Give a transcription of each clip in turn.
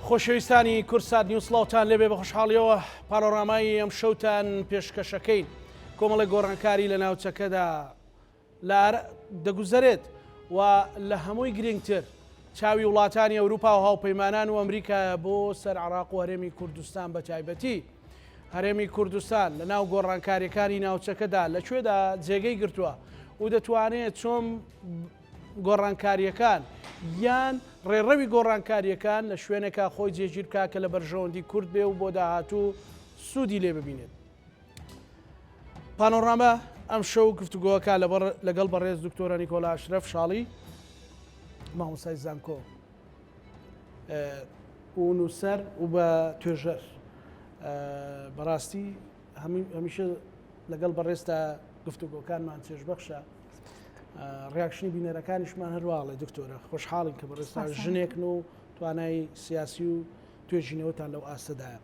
خۆشەویستانی کورسات نیوسڵاوتان لێبێ بە خۆشحاڵیەوە پانۆرامای ئەم شەوتان پێشکەشەکەین. کۆمەڵی گۆڕانکاری لە ناوچەکەدا دەگوزارێت و لە هەمووی گرنگتر چاوی وڵاتانی ئەوروپا و هاوپەیمانان و ئەمریکا بۆ سەر عێراق و هەرێمی کوردستان بە تایبەتی. هەرێمی کوردستان لە ناو گۆڕانکاریەکانی ناوچەکەدا لەکوێدا جێگەی گرتووە و دەتوانێت چۆن گۆڕانکاریەکان یان ڕێڕەوی گۆڕانکاریەکان لە شوێنێکا خۆی جێگیر بکە کە لە بەرژەوەندی کورد بێ و بۆ داهاتوو سوودی لێ ببینێت. پانۆڕامە ئەم شەو گفتوگۆکە لەگەڵ بەڕێز دکتۆرە نیکۆلا ئەشرەف شاڵی مامۆستای زانکۆ و نووسەر و بە توێژەر. بەڕاستی هەمیشە لەگەڵ بەڕێستا گفتوگۆکانمان چێژبەخشە. ڕیاکشنی بینەرەکانیشمان هەرواڵێ دکتۆرە خۆشحاڵین کە بەڕێستا ژنێکن و توانای سیاسی و توێژینەوەتان لەو ئاستەدایە.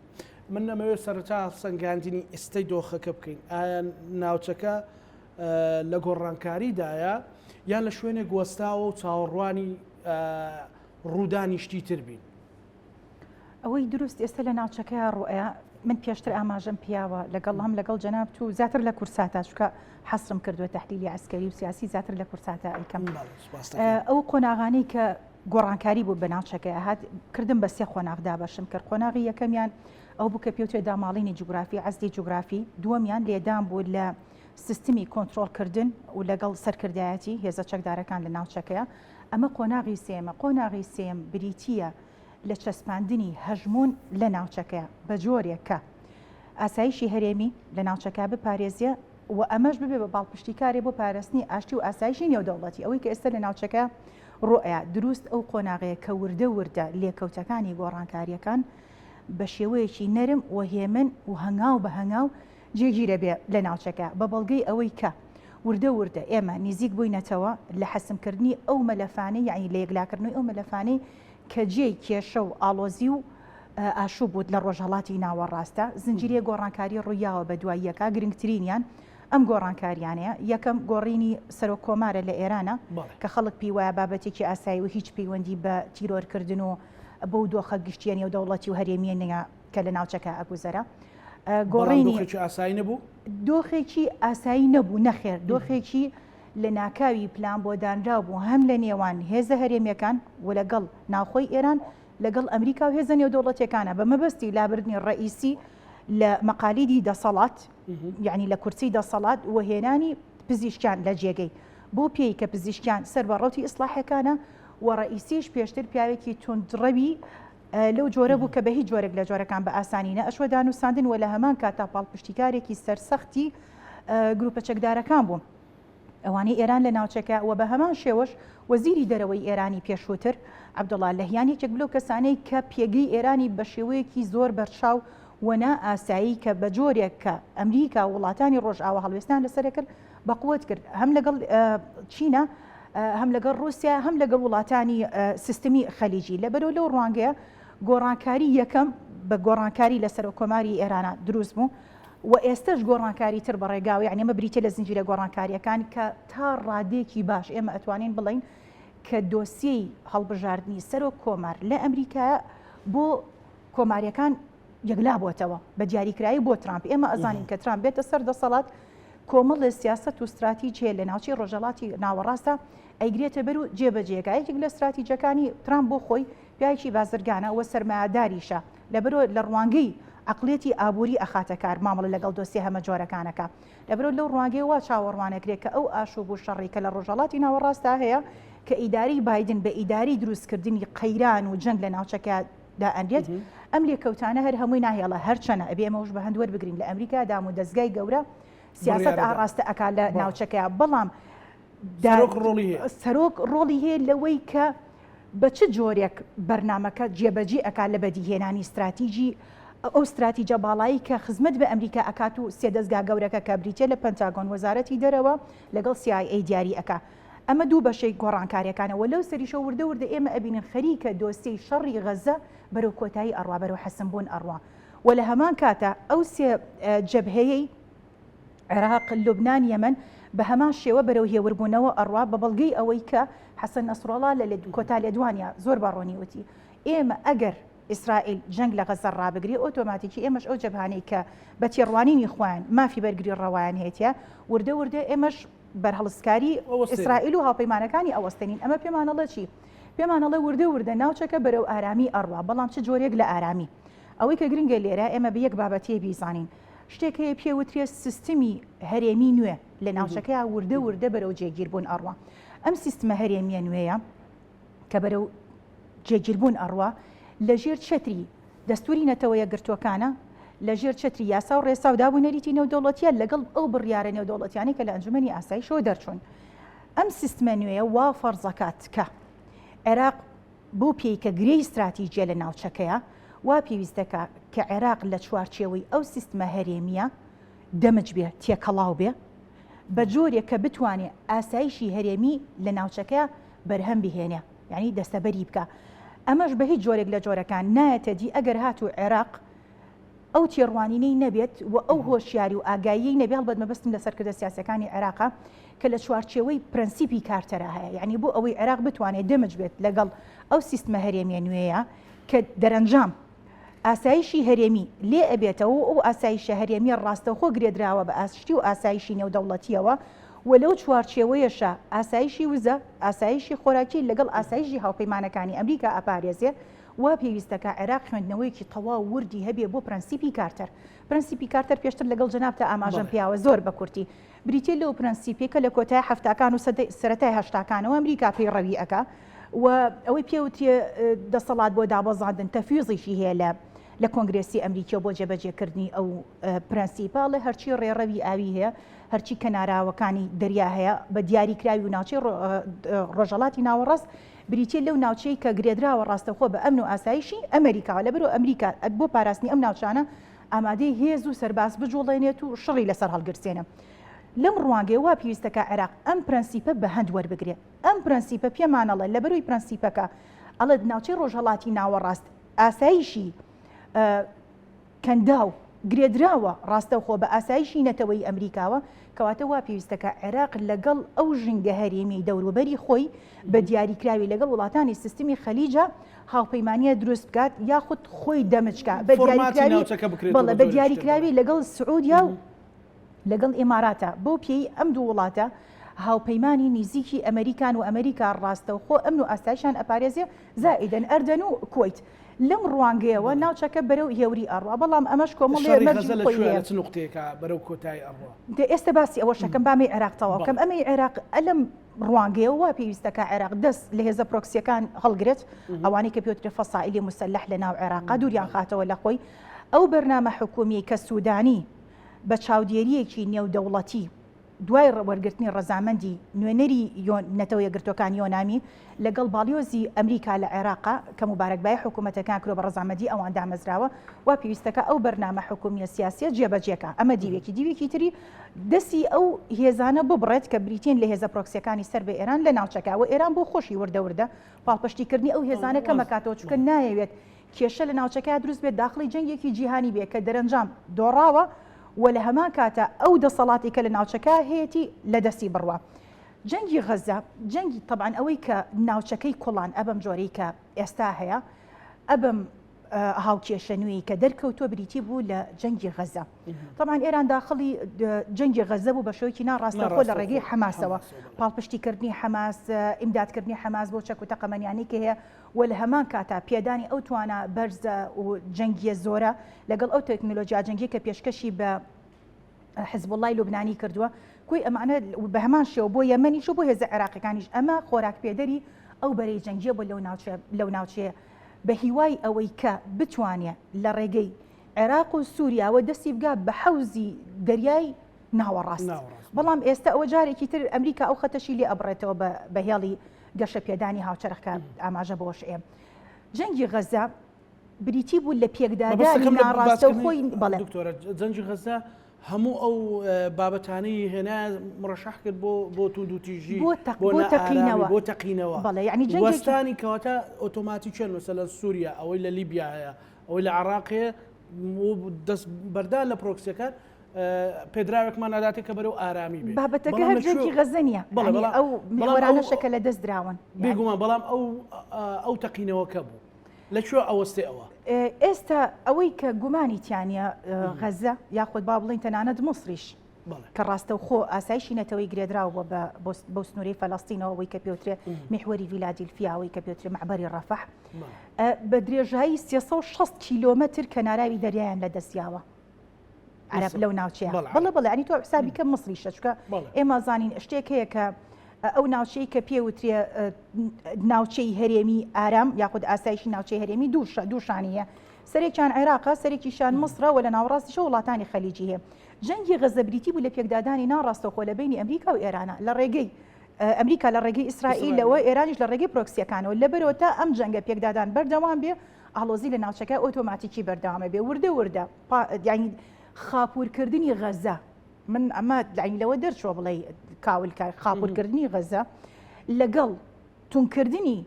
من نەمەوێت سەرەتا سەنگاندنی ئێستەی دۆخەکە بکەین. ئایا ناوچەکە لە گۆڕانکاریدایە یان لە شوێنێک گوەستاوە و چاوەڕوانی ڕوودانی شتی تر بین؟ ئەوەی دروست ئێستا لە ناوچەکە ڕوئە من پێشتر ئاماژەم پیاوە لەگەڵ هەم لەگەڵ جەناب و زیاتر لە کورساتە چکە حەسرم کردووە تەحلیلی عسکەری و سیاسی زیاتر لە کورساتە ئەیکەم. ئەو قۆناغانەی کە گۆڕانکاری بوو بە ناوچەکە هات کردم بە سێ قۆناغدا بەشم کرد. قۆناغی یەکەمیان ئەو بوو کە پێوتێ داماڵینی جوگرافی عەزدی جوگرافی، دووەمیان لێدان بوو لە سیستمی کۆنتڕۆڵکردن و لەگەڵ سەرکردایەتی هێزە چەکدارەکان لە ناوچەکەیە. ئەمە قۆناغی سێمە. قۆناغی سێم بریتیە لە چەسپاندنی هەژمون لە ناوچەکەیە بە جۆرێک کە ئاسایشی هەرێمی لە ناوچەکە بپارێزیە و ئەمەش ببێ بە باڵپشتیکارێ بۆ پاراستنی ئاشتی و ئاسایشی نێودەوڵەتی. ئەوەی کە ئێستا لە ناوچەکە ڕۆئە دروست ئەو قۆناغەیە کە وردە لێکەوتەکانی گۆڕانکاریەکان بە شێوەیەکی نەرم و هێمن و هەنگاو بە هەنگاو جێگیرە بێ لە ناوچەکە بە بەڵگەی ئەوەی کە وردە ئێمە نزیک بووینەتەوە لە حەسمکردنی ئەو مەلەفانەی یعنی لە یەکلاکردنەوەی ئەو مەلەفانەی کە جێی کێشە و ئاڵۆزی و ئاشوب بوو لە ڕۆژهەڵاتی ناوەڕاستە. زنجیرە گۆڕانکاری ڕوویاوە بە دواییەکە گرنگترینیان ئەم گۆڕانکاریانەیە. یەکەم گۆڕینی سەرۆک کۆمارە لە ئێرانە کە خەڵک پێی وایە بابەتێکی ئاسایی و هیچ پەیوەندی بە تیرۆرکردن و بەو دۆخە گشتیە نێودەوڵەتی و هەرێمیە نەیە کە لە ناوچەکە ئەگوزەرە. گۆڕینی ئاسایی نەبوو، دۆخێکی ئاسایی نەبوو، نەخێر دۆخێکی لە ناکاوی پلان بۆ دانرا بوو هەم لە نێوان هێزە هەرێمیەکان و لەگەڵ ناوخۆی ئێران لەگەڵ ئەمریکا و هێزە نێودەوڵەتیەکانە بە مەبەستی لابردنی ڕئیسی لە مەقالیدی دەسەڵات یعنی لە کورسی دەسەڵات وهێنانی پزیشکیان لە جێگەی بۆ پێی کە پزیشکیان سەر بە ڕەوتی ئیسلاحەکانە و ڕئیسیش پێشتر پیاوێکی توندڕەوی لەو جۆرە بوو کە بە هیچ جۆرێک لە جۆرەکان بە ئاسانینە ئەشوە دانووساندن و لە هەمان کاتا پاڵپشتیکارێکی سەرسەختی گروپە چەکدارەکان بوو ئەوانەی ئێران لە ناوچەکە و بە هەمان شێوەش وەزیری دەرەوەی ئێرانی پێشووتر عەبدوڵڵا لەهیان یەکێک بلەو کەسانەی کە پێگەی ئێرانی بە شێوەیەکی زۆر بەرچاو وەنا ئاسایی کە بە جۆرێک کە ئەمریکا وڵاتانی ڕۆژئاوا هەڵوێستان لەسەر کرد بە قووەت کرد هەم لەگەڵ چینە هەم لەگەڵ رووسیا هەم لەگەڵ وڵاتانی سیستمی خەلیجی. لەبەرەوە لەو ڕوانگەیە گۆڕانکاری یەکەم بە گۆڕانکاری لەسەر کۆماری ئێرانە دروست بوو و ئێستش گۆڕانکاری تر بە ڕێگاوی یعنی ئەمە بریتە لە زنجیرە گۆڕانکاریەکان کە تا ڕادێکی باش ئێمە ئەتوانین بڵین کە دۆسیەی هەڵبژاردننی سەرۆک کۆمار لە ئەمریکا بۆ کۆماریەکان یەکلا بۆتەوە بە دیاریکرایی بۆ ترامپ. ئێمە ئەزانین کە ترامپ بێتە سەر دەسەڵات کۆمەڵ لە سیاست و استراتیجیە لە ناوچەی ڕۆژهەڵاتی ناوەڕاستە ئەیگرێتە بەر و جێبەجێگایەکێک لە استراتیجەکانی ترامپ بۆ خۆی پیاوێکی بازرگانە و سەرمایه‌داریشە لەبەرەوە لە ڕوانگەی عقلێتی ئابووری ئەخاتە کار مامەڵە لەگەڵ دۆسیە هەمە جۆرەکانەکە. لەبەرەوە لەو ڕوانگەی وا چاوەڕوانەکرێت کە ئەو ئاشوب و شەڕی کە لە ڕۆژهەڵاتی ناوەڕاستە هەیە کە ئیداری بایدن بە ئیداری دروستکردنی قەیران و جەنگ لە ناوچەکەدا ئەنرێت ئەم لێکەوتانە هەر هەمووی ناهێڵە هەرچەنە ئەبێ ئەمەوش بە هەندوەر بگرین لە ئەمریکا دام و دەستگای گەورە سیاست ئاڕاستە ئەکا لە ناوچەکەیە. بەڵام سەرۆک ڕۆڵی هەیە لەوەی کە بە چ جۆرێک بەرنامەکە جێبەجێ ئەکا لە بەدیهێنانی استراتیژی ئەو استراتیجە باڵایی کە خزمەت بە ئەمریکا ئەکات و سێ دەستگا گەورەکە کە بریتێ لە پەنتاگۆن وەزارەتی دەرەوە لەگەڵ CIA دیاری ئەکا. ئەمە دوو بەشەی گۆڕانکاریەکانەوە لەو سەریشە وردە ئێمە ئەبینن خەریکە دۆسیەی شەڕی غەزە بەرەو کۆتایی ئەڕوا بەرەو حەسمبوون ئەڕوا و لە هەمان کاتە ئەو سێ جەبهەیەی عێراق لوبنان یەمەن بە هەمان شێوە بەرەو هێوربوونەوە ئەڕوا بە بەڵگەی ئەوەی کە حەسەن نەسڕۆڵا لە کۆتا لێدوانیا زۆر باڕۆنی وتی ئێمە ئەگەر ئیسرائیل جەنگ لە غەزە ڕابگری ئۆتۆماتیکی ئێمەش ئەو جەبهانەی کە بە تێڕوانینی خۆیان مافی بەرگری ڕەوایان هێتە وردە وردە ئێمەش بەرهەڵسکاری ئیسرائیل و هاوپەیمانەکانی ئەوەستێنین ئەمە پێمانەڵە چی پێمانەڵە وردە وردە ناوچەکە بەرەو ئارامی ئەڕوا بەڵام چ جۆرێک لە ئارامی ئەوەی کە گرنگە لێرە ئێمە بە یەک بابەتەیە بیزانین شتێک هەیە پێوترێ سیستمی هەرێمی نوێ لە ناوچەکەی وردە وردە بەرەو جێگیربوون ئەڕوا ئەم سیستمە هەرێمیە نوێیە کە بەرەو جێگیربوون ئەڕوا لەژێر چەتری دەستوری نەتەوە یەکگرتووەکانە لەژێر چەتری یاسا و ڕێسا و دابوونەریتی نێودەوڵەتیە لەگەڵ ئەو بڕیارە نێودەوڵەتیانی کە لە ئەنجومەنی ئاسایشەوە دەرچوون ئەم سیستمە نوێیە وا فەرزەکات کە عێراق بۆ پێی کە گرەی استراتیجیە لە ناوچەکەیە وا پێویستەکە کە عێراق لە چوارچێوەی ئەو سیستمە هەرێمیە دەمج بێ تێکەڵاو بێ بە جۆرێک کە بتوانێت ئاسایشی هەرێمی لە ناوچەکە بەرهەم بهێنێ یعنی دەستەبەری بکە ئەمەش بە هیچ جۆرێک لە جۆرەکان نایەتە دی ئەگەر هاتوو عێراق ئەو تێڕوانینەی نەبێت و ئەو هۆشیاری و ئاگایی نەبێ هەڵبەت مەبەستم لە سەرکردە سیاسەکانی عێراقا کە لە چوارچێوەی پرەنسیپی کارتەرە هەیە یعنی بۆ ئەوەی عێراق بتوانێت دەمج بێت لەگەڵ ئەو سیستمە هەرێمیە نوێیە کە دەرەنجام ئاسایشی هەرێمی لێ ئەبێتەوە ئەو ئاسایشە هەرێمی ڕاستەوخۆ گرێدراوە بە ئاشتی و ئاسایشی نێودەوڵەتیەوە و لەو چوارچێوەیەشە ئاسایشی وزە ئاسایشی خۆراکی لەگەڵ ئاسایشی هاوپەیمانەکانی ئەمریکا ئاپارێزێ وا پێویستەکە عێراق خوێندنەوەیکی تەواو وردی هەبێ بۆ پرەنسیپی کارتەر پرەنسیپی کارتەر پێشتر لەگەڵ جەنابتە ئاماژەم پیاوە زۆر بە کورتی بریتێ لەو پرەنسیپێکە لە کۆتای هەفتاکان و سەرەتای هەشتاکانەوە ئەمریکا پێی ڕەوی ئەکا و ئەوەی پێوتێ دەسەڵات بۆ دابەزاندن تەفویزیشی هەیە لە کۆنگرێسی ئەمریکا بۆ جێبەجێکردنی ئەو پرەنسیپاڵێ هەرچی ڕێڕەوی ئاوی هەیە هەرچی کەناراوەکانی دەریا هەیە بە دیاریکراوی و ناوچەی ڕۆژەڵاتی ناوەڕاست بریتێ لەو ناوچەی کە گرێدراوە ڕاستەخۆ بە ئەمن و ئاسایشی ئەمریکا لەبەرەوە ئەمریکا بۆ پاراستنی ئەم ناوچانە ئامادەی هێز و سەرباز بجوڵێنێت و شڕی لەسەر هەڵگرسێنە لەم ڕوانگەی وا پێویستەکە عێراق ئەم پرەنسیپە بە هەند وەربگرێ ئەم پرەنسیپە پێمانەڵە لەبەروی پرەنسیپەکە ئەڵێ ناوچەی ڕۆژهەڵاتی ناوەڕاست ئاسایشی کەنداو گرێدراوە ڕاستەوخۆ بە ئاسایشی نەتەوەی ئەمریکاوە کەواتە وا پێویستەکە عێراق لەگەڵ ئەو ژنگە هەرێمی دەوروبەری خۆی بە دیاریکراوی لەگەڵ وڵاتانی سیستمی خەلیجە هاوپەیمانیە دروست بکات یاخود خۆی دەمجکە بە دیاریکراوی لەگەڵ سعودیا و لەگەڵ ئێماراتە بۆ پێی ئەم دوو وڵاتە هاوپەیمانی نزیکی ئەمریکان و ئەمریکا ڕاستەوخۆ ئەمن و ئاسایشان ئەپارێزێ زائیدەن ئەردەن و کویت لەم ڕوانگەیەوە ناوچەکە بەرەو هێوری ئەڕوا بەڵام ئەمەش کۆمەڵێ بەرەو کۆتای ئەڕوا ئێستا باسی ئەوە شەکەم بامی عێراق تەواو بکەم ئەمەی عێراق ئەلەم ڕوانگەیەوە پێویستەکە عێراق دەست لە هێزە پرۆکسیەکان هەڵگرێت ئەوانەی کە پێوترێ فەسائیلی مسلح لە ناو عێراقا دووریان خاتەوە لە خۆی ئەو بەرنامە حکومی کە سوودانی بە چاودێریەکی نێودەوڵەتی دوای وەرگرتنی ڕەزامەندی نوێنەری نەتەوە یەکگرتوەکان یۆنامی لەگەڵ باڵیۆزی ئەمریکا لە عێراقا کە مبارەکبای حکوومەتەکان کرۆ بە ڕەزامەندی ئەوان دامەزراوە وا پێویستەکە ئەو بەرنامە حکومیە سیاسیە جێبەجێکە ئەمە دیوێکی تری دەستی ئەو هێزانە ببڕێت کە بریتین لە هێزە پرۆکسیەکانی سەر بە ئێران لە ناوچەکەوە ئێران بۆ خۆشی وردە پاڵپشتیکردنی ئەو هێزانە کەمەکاتەوە چونکە نایەوێت کێشە لە ناوچەکە دروست بێت داخلی جەنگێکی جیهانی بێت کە دەرەنجام دۆڕاوە و لە هەمان کاتە ئەو دەسەڵاتی کە لە ناوچەکە هەیەی لە دەستی بڕوە جەنگی غەزە جەنگی طبعاً ئەوەی کە ناوچەکەی کوڵان ئەبەم جۆرەی کە ئێستا هەیە ئەبم هاوکێشەنووی کە دەرکەوتۆ بریتی بوو لە جەنگی غەزە طبعاً ئێران داخلی جەنگی غەزە بوو بە شێوەیەکی ناڕاستەخۆ لە ڕێگەی حەماسەوە پاڵپشتیکردنی حەماس ئیمدادکردنی حەماس بۆ چەک و تەقەمەنیانی کە هەیە و لە هەمان کاتا پێدانی ئەو توانە بەرزە و جەنگیە زۆرە لەگەڵ ئەو تەکنۆلۆژیا جەنگی کە پێشکەشی بە حزب الله لوبنانی کردووە کوی ئەمانە بە هەمان شێوە بۆ یەمەنیش و بۆ هێزە عێراقیەکانیش ئەمە خۆراک پێدەری ئەو بەرەی جەنگیە بۆ لەو ناوچەیە بە هیوای ئەوەی کە بتوانێت لە ڕێگەی عێراق و سووریاوە دەستی بگا بە حەوزی دەریای ناوەڕاست بەڵام ئێستا ئەوە جارێکی تر ئەمریکا ئەو خەتەشی لێ ئەبڕێتەوە بە هێڵی گەشە پێدانی هاوچەرخەکە ئاماژە بۆش ئێم جەنگی غەزە بریتی بوو لە پێکدادانی ناڕاستە خۆی بەڵێ جەنگی غەزە هەموو ئەو بابەتانەی هێنا مڕەشەح کرد بۆ توودوتیژی بۆ تەقینەوە وەستانی کەواتە ئۆتۆماتیکێن مەسەلەن سووریا ئەوەی لە لیبیا هەیە ئەوەی لە عێراقەیە دەست بەردان لە پرۆکسیەکان پێدراوێکمان ناداتێت کە بەرەو ئارامی بێت بابەتەکە هەرجێکی غەزە نیە ئەو میوەرانەشەکە لە دەست دراون بێگومان بەڵام ئەو تەقینەوەکە بوو لەکوێ ئەوەستی ئەوە ئێستا ئەوەی کە گومانیتیانە غەزە یاخود با بڵین تەنانەت مووسریش کە ڕاستەوخۆ ئاسایشی نەتەوەی گرێدراوە بۆ سنووری فەلەستینەوەی کە پێوترێ میحوەری ڤیلادیلفیاوەی کە پێوترێ معبەری ڕەفەح بە درێژایی 360 کیلۆمەتر کەناراوی دەریایان لە دەستیاوە عەرەب لەو ناوچەیە بڵێ ینی تۆ حسابی کە مەسریشە چکە ئێمە زانین شتێک هەیە کە ئەو ناوچەی کە پێوترێ ناوچەی هەرێمی ئارام یاخود ئاسایشی ناوچەی هەرێمی دووشانیە سەرێکیان عێراقا سەرێکیشان مەسرە و لە ناوەڕاستیشە وڵاتانی خەلیجی هەیە جەنگی غەزەبریتی بوو لە پێکدادانی ناڕاستەخۆ لە بینی ئەمریکا و ئێرانە لە ڕێگەی ئەمریکا لە ڕێگەی ئیسرائیلەوە ئێرانیش لە ڕێگەی پرۆکسیەکانەوە لەبەرەوە تا ئەم جەنگە پێکدادان بەردەوام بێ ئاڵۆزی لە ناوچەکە ئۆتۆماتیکی بەردەوامە بێ وردە یعنی خاپورکردنی غەزە من ئەمە لەوە دەرچوە بڵێ کاولکار خاپورکردنی غەزە لەگەڵ تونکردنی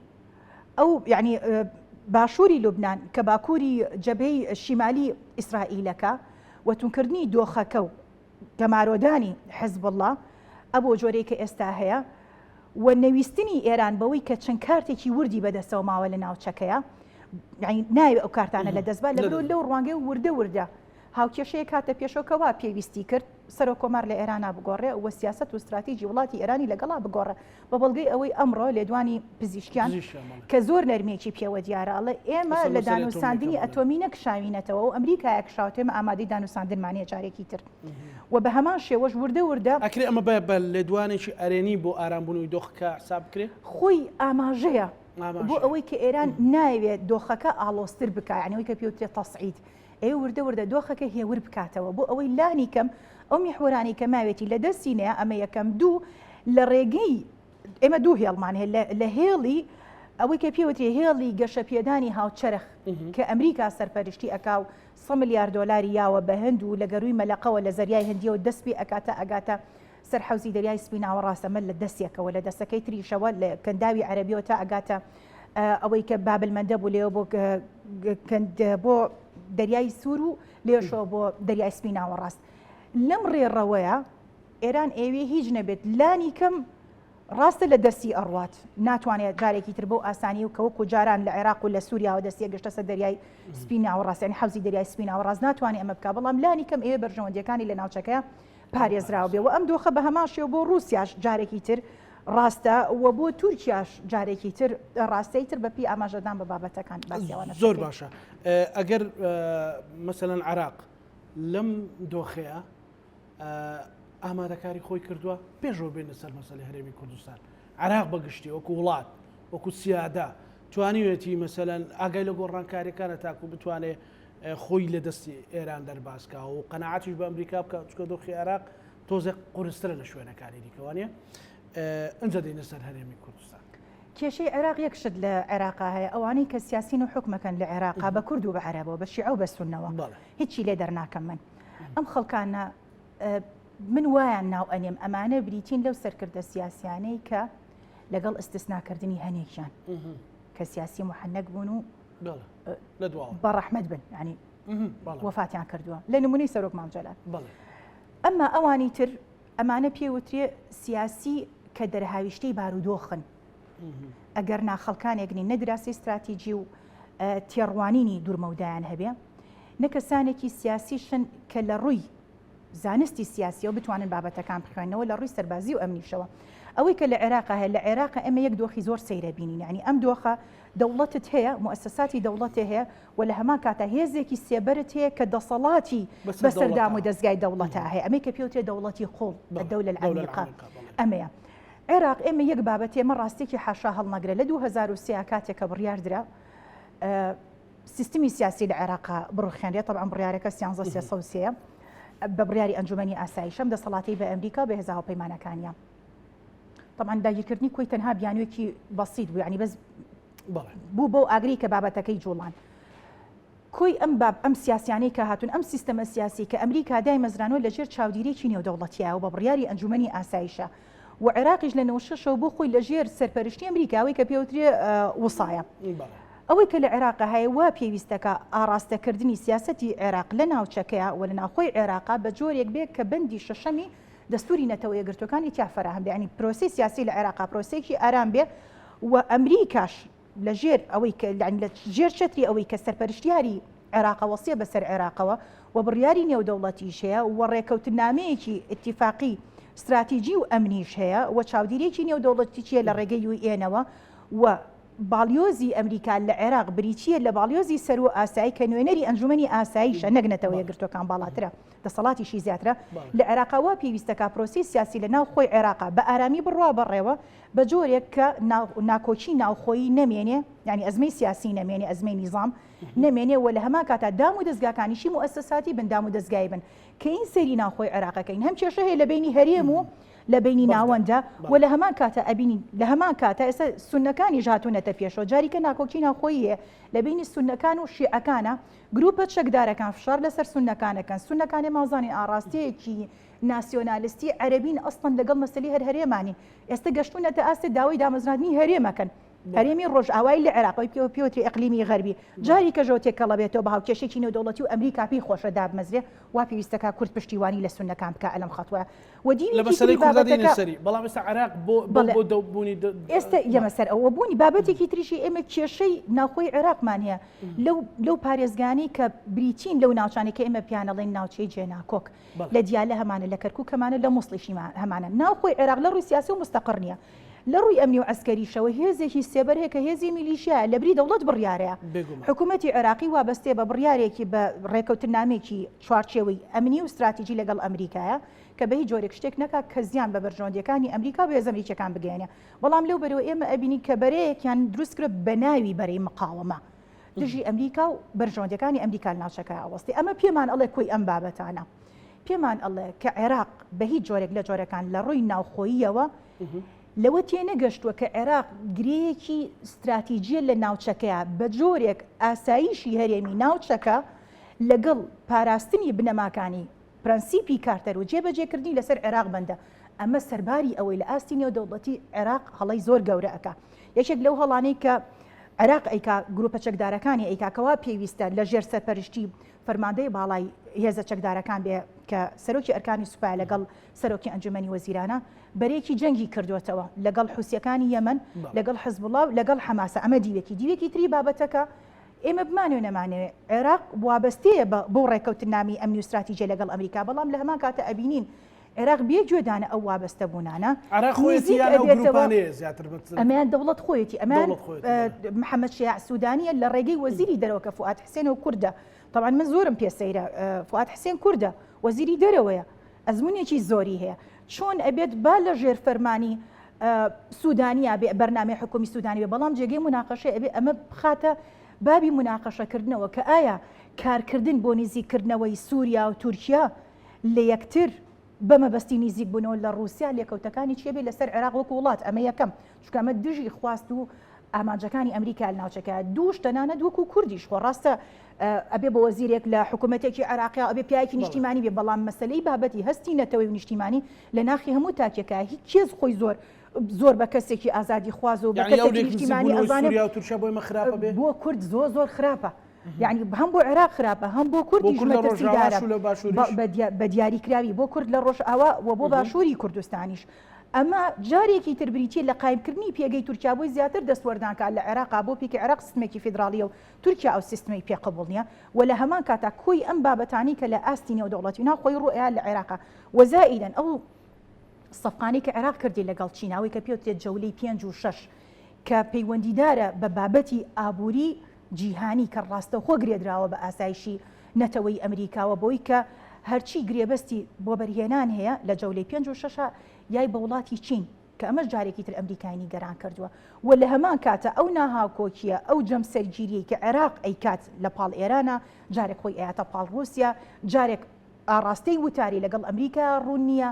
ئەو یعنی باشووری لوبنان کە باکووری جەبهەی شیمالی ئیسرائیلەکە و تونکردنی دۆخەکە و گەمارۆدانی حزب الله ئەبۆ جۆرەی کە ئێستا هەیە و نەویستنی ئێران بەوەی کە چەند کارتێکی وردی بەدەستەوە ماوە لە ناوچەکەیە ناوێ ئەو کارتانە لە دەستبات لەبرۆ لەو ڕوانگەی وردە هاوکێشەیە کاتە پێشەوەکەوا پێویستی کرد سەر کۆمار لە ئێرانا بگۆڕێ و سیاست و استراتیژی وڵاتی ئێرانی لەگەڵا بگۆڕە بە بەڵگەی ئەوەی ئەمڕۆ لێدوانی پزیشکیان کە زۆر نەرمێکی پێوە دیارەڵە ئێمە لە دانوساندنی ئەتۆمی نەکشاوینەتەوە و ئەمریکایە کشاوتێمە ئامادەی دانوساندنمانەیە جارێکی تر و بە هەمان شێوەش وردە ئەکرێ ئەمە بە لێدوانێکی ئەرێنی بۆ ئارامبوونەوەی دۆخەکە حساب بکرێت خۆی ئاماژەیە بۆ ئەوەی کە ئێران ناوێت دۆخەکە ئاڵۆستر بکە یعنیەوەی کە پێوترێت تەسعید وردە دۆخەکە هێور بکاتەوە بۆ ئەوەی لانی کەم ئەو میحوەرانی کە ماوێتی لە دەستینەیە ئەمە یەکەم دوو لە ڕێگەی ئێمە دوو هێڵمان هەیە لە هێڵی ئەوەی کە پێوتری هێڵی گەشە پێدانی هاوچەرخ کە ئەمریکا سەرپەرشتی ئەکاو 100 میلیارد دۆلاری یاوە بە هەند و لە گەروی مەلەقەوە لە زەریای هەندیەوە دەست پێ ئەگاتە سەر حەوزی دەریای سپیناوە ڕاستەمە لە دەستێکەوە لە دەستەکەی تریشەوە لە کەنداوی عەرەبیەوە تا ئەگاتە ئەوەی کە بابلمەندە بوو لێەوە بۆ دەریای سوور و لێشەوە بۆ دەریای سپیناوە ڕاست لەم ڕێڕەوەیە ئێران ئێوێ هیچ نەبێت لانی کەم ڕاستە لە دەستی ئەڕوات ناتوانێت جارێکی تر بۆ ئاسانی و کەوەکو جاران لە عێراق و لە سووریاوە دەستیە گەشتە سەر دەریای سپیناوە ڕاستیانی حەوزی دەریای سپیناوە ڕاست ناتوانێت ئەمە بکە بەڵام لانی کەم ئێوە بەرژەوەندەکانی لە ناوچەکە پارێزراوە بێ و ئەم دۆخە بە هەماشێ بۆ رووسیاش جارێکی تر ڕاستە و بۆ تورکیاش جارێکی تر ڕاستەی تر بەپی ئاماژەدان بە بابەتەکان زۆر باشە ئەگەر مەسەلەن عێراق لەم دۆخەیە ئامادەکاری خۆی کردووە پێشەوە بێنە سەر مەسەلەی هەرێمی کوردستان عێراق بەگشتی وەکو وڵات وەکو سیادا توانیوێتی مەسەلەن ئاگای لە گۆڕانکاریەکانە تاکو بتوانێت خۆی لە دەستی ئێران دەرباسکە و قەنەعاتیش بە ئەمریکا بکە چکە دۆخی عێراق تۆزێک قورسترە لە شوێنەکانی دیکەوانە ئەنجە دێنە سەر هەرێمی کوردستان کێشەی عێراق یەکشت لە عێراقا هەیە ئەوانەی کە سیاسین و حکمەکەن لە عێراقا بە کورد و بە عەرەبەوە بە شیعە و بە سوننەوە هیچی لێ دەرناکەم من ئەم خەڵکانە من وایان ناو ئەنێم ئەمانە بریتین لەو سەرکردە سیاسیانەی کە لەگەڵ ئستثناکردنی هەنێکیان کە سیاسی محەنەک بوون و بەڕەحمەت بن ینی وەفاتیان کردووە لە نمونەی سەرۆک مامجەلال ئەمما ئەوانی تر ئەمانە پێوترێ سیاسی کە دەرهاویشتەی بارودۆخن ئەگەر ناخەڵکانێکنی نەدراسی استراتیژی و تێڕوانینی دوورمەودایان هەبێ نەکەسانێکی سیاسیشن کە لە ڕووی زانستی سیاسیەوە بتوانن بابەتەکان بخوێنەوە لە ڕووی سەربازی و ئەمنیشەوە ئەوەی کە لە عێراقا هەیە لە عێراقا ئەمە یەک دۆخی زۆر سەیرە بینین یعنی ئەم دۆخە دەوڵەتت هەیە مؤسساتی دەوڵەتێ هەیە و لە هەمان کاتە هێزێکی سێبەرت هەیە کە دەسەڵاتی بەسەردام و دەستگای دەوڵەتە هەیە ئەمەی کە پێوترێت دەوڵەتی خۆڵ الدەولە العەمیقە ئەمەیە عێراق ئێمە یەک بابەت ئێمە ڕاستێکی حاشا هەڵنەگرە لە 2003 کاتێکە بڕیاردرا سیستمی سیاسی لە عێراقا بڕخێنرێت طبعا بڕیارەکە 1333 بە بڕیاری ئەنجومەنی ئاسایشە دەسەڵاتی بە ئەمریکا بە هێزا هاوپەیمانەکانیان طبعا داگیرکردنی کۆی تەنها بیانوێکی بەسیط بوو یعنی بەس بوو بۆ ئاگری کە بابەتەکەی جوڵان کۆی ئەم سیاسیانەی کە هاتون ئەم سیستەمە سیاسی کە ئەمریکا دای مەزرانەوە لەژێر چاودێرێکی نێودەوڵەتیایە بە بڕیاری ئەنجومەنی ئاسایشە و عێراقیش لە 96 بۆ خۆی لەژێر سەرپەرشتی ئەمریکاوی کە پێوترێ وسایە ئەوەی کە لە عێراقا هەیە وا پێویستەکە ئاراستەکردنی سیاسەتی عێراق لە ناوچەکەیە و لە ناوخۆی عێراقا بە جۆرێک بێت کە بەندی شەشەمی دەستوری نەتەوە یەکگرتوەکانی تیا فەراهم بێ ینی پرۆسی سیاسی لە عێراقا پرۆسێکی ئارام بێ و ئەمریکاش لە ژێر ئەوەی لە ژێر چتری ئەوەی کە سەرپەرشتیاری عێراق وەسیە بەسەر عێراقەوە و بڕیاری نێودەوڵەتیش هەیە و ڕێکەوتنامەیەکی ئیتیفاقی استراتیژی و ئەمنیش هەیە و چاودێریەکی نێودەوڵەتی چیە لە ڕێگەی UN-ەوە و باڵیۆزی ئەمریکا لە عێراق بریتیە لە باڵیۆزی سەر و ئاسایی کە نوێنەری ئەنجومەنی ئاساییشە نەگنێتەوە یەکگرتوەکان باڵاترە دەسەڵاتیشی زیاترە لە عێراقەوە پێویستەکە پرۆسی سیاسی لە ناو خۆی عێراقا بە ئارامی بڕوا بەڕێوە بە جۆرێک کە ناکۆچی ناوخۆیی نەمێنێ یعنی ئەزمەی سیاسی نەمێنێ ئەزمەی نیزام نەمێنێ و لە هەمان کاتە دام و دەستگاکانیشی مؤسساتی بن دام و دەستگای بن کە این سەیری ناوخۆی عێراقەکەین هەم کێشە هەیە لە بینی هەرێم و لە بینی ناوەندە و لە هەمان کاتە ئەبینین لە هەمان کاتە ئێستا سونەکانی هاتوونەتە پێشەوە جاریکە ناکۆکی ناوخۆییە لە بینی سونەکان و شیعەکانە گروپە چەکدارەکان فشار لەسەر سونەکانەکەن سونەکانی مازانی ئاڕاستەیەکی ناسیۆنالیستی عەرەبین ئەسڵەن لەگەڵ مەسەلەی هەر هەرێمانی ئێستا گەشتونەتە ئاستێ داوای دامەزراندنی هەرێمەکەن هەرێمی ڕۆژئاوایی لە عێراقەوەی پێوتری ئەقلیمی غەربی جاری کە ژۆ تێکەڵە بێتەوە بە هاوکێشێکی نێودەوڵەتی و ئەمریکا پێی خۆشە دابمەزرێ وا پێویستەکە کورد پشتیوانی لە سونەکان بکە ئەلەم خەتوە و لە مەسەلەی کوردەدینە سەری بەڵام ئێستا عێراق بۆ دەبوونی ئێستا یەمەسەر ئەوە بوونی بابەتێکی تریشی ئێمە کێشەی ناوخۆی عێراقمان هەیە لەو پارێزگانی کە بریتین لەو ناوچانی کە ئێمە پیانەڵێن ناوچەی جێناکۆک لە دیالە هەمانە لە کەرکووکەمانە لە مووسڵیشی هەمانە ناوخۆی عێراق لە ڕووی سیاسی و مستەقر نییە لە ڕووی ئەمنی و ئەسکەریشەوە هێزێکی سێبەر هەیە کە هێزی میلیشیایە لە بری دەوڵەت بڕیارەیە حکوومەتی عێراقی وابەستێ بە بڕیارێکی بە ڕێکەوتنامێکی چوارچێوەی ئەمنی و استراتیژی لەگەڵ ئەمریکایە کە بە هیچ جۆرێک شتێک نەکات کە زیان بە بەرژەوەندەکانی ئەمریکا بە هێز ئەمریکیەکان بگەێنێ بەڵام لەو بەرەوە ئێمە ئەبینی کە بەرەیەکیان دروست کرد بە ناوی بەرەی مقاومە دژی ئەمریکا و بەرژەوەندەکانی ئەمریکا لە ناوچەکە ئاوەستی ئەمە پێمان ئەڵێ کۆی ئەم بابەتانە پێمان ئەڵێ کە عێراق بە هیچ جۆرێک لە جۆرەکان لە ڕووی ناوخۆییەوە لەوە تێنەگەشتووە کە عێراق گرەیەکی استراتیژیە لە ناوچەکەیە بە جۆرێک ئاساییشی هەرێمی ناوچەکە لەگەڵ پاراستنی بنەماکانی پرەنسیپی کارتەر و جێبەجێکردنی لەسەر عێراق بەندە ئەمە سەرباری ئەوەی لە ئاستی نێودەوڵەتی عێراق هەڵەی زۆر گەورە ئەکا یەکێک لەو هەڵانەی کە عێراق ئەیکا گروپە چەکدارەکانی ئەیکاکەوا پێویستە لە ژێر سەرپەرشتی فەرماندەی باڵای هێزە چەکدارەکان بێ کە سەرۆکی ئەرکانی سوپای لەگەڵ سەرۆکی ئەنجومەنی وەزیرانە بەرێکی جەنگی کردوێتەوە لەگەڵ حوسیەکانی یەمەن لەگەڵ حزبوڵڵا و لەگەڵ حەماسە ئەمە دیوێکی تری بابەتەکە ئێمە بمانوێ نەمانەوێ عێراق وابەستەیە بۆ ڕێکەوتنامی ئەمنی و استراتیژیە لەگەڵ ئەمریکا بەڵام لە هەمان کاتە ئەبینین عێراق بێ گوێدانە ئەو وابەستە بوونانە ئەمیان دەوڵەت خۆیەتی ئەمان محەممەد شیاع سوودانیە لە ڕێگەی وەزیری دەرەوە کە فواد حسێن و کووردە طبعا من زۆرم پێسەیرە فواد حسێن کووردە وەزیری دەرەوەیە ئەزمونێکی زۆری هەیە چۆن ئەبێت با لە ژێر فەرمانی سوودانیا بێ بەرنامەی حکومی سوودانی بێ بەڵام جێگەی مناقەشە ئەبێ ئەمە بخاتە بابی مناقەشەکردنەوە کە ئایا کارکردن بۆ نزیکردنەوەی سووریا و تورکیا لە یەکتر بەمەبەستی نزیک بوونەوە لە رووسیا لێکەوتەکانی چێبێ لەسەر عێراق وەکو وڵات ئەمە یەکەم چونکە ئەمە دژی خواست و ئامانجەکانی ئەمریکا لە ناوچەکە دووش تەنانەت وەکو کوردیش خۆ ڕاستە ئەبێ بە وەزیرێک لە حکوومەتێکی عێراقیا ئەبێ پیاوێکی نیشتیمانی بێ بەڵام مەسەلەی بابەتی هەستی نەتەوەی و نیشتیمانی لە ناخی هەموو تاکێکە هیچ کێز خۆی زۆر بە کەسێکی ئازادی خواز و بە کەسێکی نیشتیمانی ئەزانێت بۆ کورد زۆر خراپە یعنی هەم بۆ عێراق خراپە هەم بۆ کوردیش مەترسیدارە بە دیاریکراوی بۆ کورد لە ڕۆژئاوا و بۆ باشووری کوردستانیش ئەمە جارێکی تربریتی لە قایمکردنی پێگەی تورکیا بۆی زیاتر دەستوەردانکە لە عێراقا بۆ پێکی عێراق سیستمێکی فیدراڵیە و تورکیا ئەو سیستمی پێقبوڵ نییە و لە هەمان کاتا کۆی ئەم بابەتانی کە لە ئاستی نێودەوڵەتی ناوخۆی ڕوئیا لە عێراقا وەزائیدەن ئەو سەفقانەی کە عێراق کردی لەگەڵ چیناوی کە پێوترێت جەولەی 5 و 6 کە پەیوەندیدارە بە بابەتی ئابووری جیهانی کە ڕاستەوخۆ گرێدراوە بە ئاسایشی نەتەوەی ئەمریکاوە بۆی کە هەرچی گرێبەستی بۆ بەرهێنان هەیە لە جەولەی 5 و 6 یای بە وڵاتی چین کە ئەمەش جارێکی تر ئەمریکانی گەران کردووە و لە هەمان کاتە ئەو ناهاوکۆکیە ئەو جەم سەرگیریی کە عێراق ئەیکات لە پاڵ ئێرانە جارێک خۆی ئەیاتە پاڵ رووسیا جارێک ئاڕاستەی وتاری لەگەڵ ئەمریکا ڕوون نییە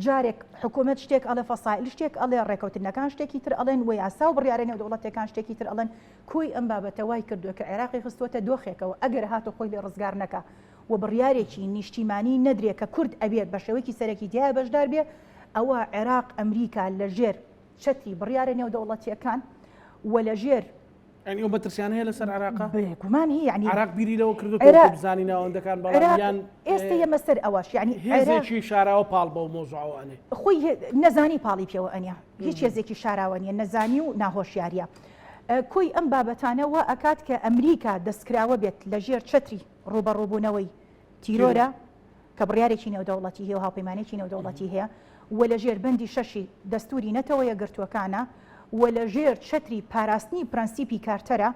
جارێک حکوومەت شتێک ئەڵێ فەسائل شتێک ئەڵێ ڕێکەوتنەکان شتێکی تر ئەڵێن و یاسا و بڕیارە نێودەوڵەتەکان شتێکی تر ئەڵێن کۆی ئەم بابەتە وای کردووە کە عێراقی خستوەتە دۆخێکەوە ئەگەر هاتو خۆی لێ ڕزگار نەکا و بڕیارێکی نیشتیمانی نەدرێت کە کورد ئەبێت بە شێوەیەکی سەرەکی دیایە بەشدار بێ ئەوە عێراق ئەمریکا لە ژێر چەتری بڕیارە نێودەوڵەتیەکان و لە ژێر يعني ئەو بەترسیان هەیە لەسەر عێراقا بێگومان هەیە یعنی عێراق بیری لەوە کردووە بزانی ناوەندەکان بەڵام ئێستا ئێمە سەر ئەوەش یعنی هێزێکی شاراوە پاڵ بەو مۆزوعەوەنێ خۆی نەزانی پاڵی پێوە ئەنیا هیچ هێزێکی شاراوە نیە نەزانی و ناهۆشیاریە کۆی ئەم بابەتانەوە ئەکات کە ئەمریکا دەستکراوە بێت لە ژێر چەتری ڕوبەڕووبوونەوەی تیرۆرە کە بڕیارێکی نێودەوڵەتی هەیە و هاوپەیمانێکی نێودەوڵەتی هەیە و لە ژێر بەندی شەشی دەستوری نەتەوە یەکگرتووەکانە و لە ژێر چەتری پاراستنی پرەنسیپی کارتەرە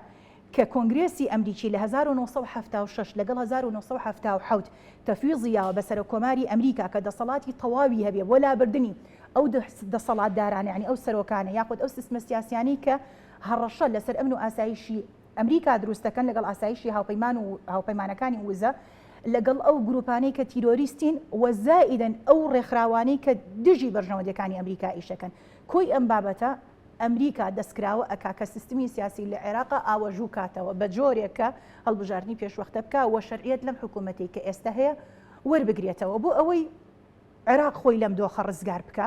کە کۆنگرێسی ئەمریکی لە 1976 لەگەڵ 1970 تەفویضیاوە بەسەر کۆماری ئەمریکا کە دەسەڵاتی تەواوی هەبێ بۆ لابردنی ئەو دەسەڵاتدارانە یعنی ئەو سەرۆکانە یاخود ئەو سیستمە سیاسیانی کە هەڕەشە لەسەر ئەمن و ئاسایشی ئەمریکا دروستەکەن لەگەڵ ئاسایشی هاوپەیمان و هاوپەیمانەکانی وزە لەگەڵ ئەو گروپانەی کە تیرۆریستین و زائیدەن ئەو ڕێکخراوانەی کە دژی بەرژەوەندەکانی ئەمریکا ئیشەکەن کۆی ئەم بابەتە ئەمریکا دەستکراوە ئەکا کە سیستمی سیاسی لە عێراقا ئاوەژوو کاتەوە بە جۆرێک کە هەڵبژاردننی پێشوەختە بکە و شەرعیەت لەم حکوومەتی کە ئێستا هەیە وەربگرێتەوە بۆ ئەوەی عێراق خۆی لەم دۆخە ڕزگار بکە.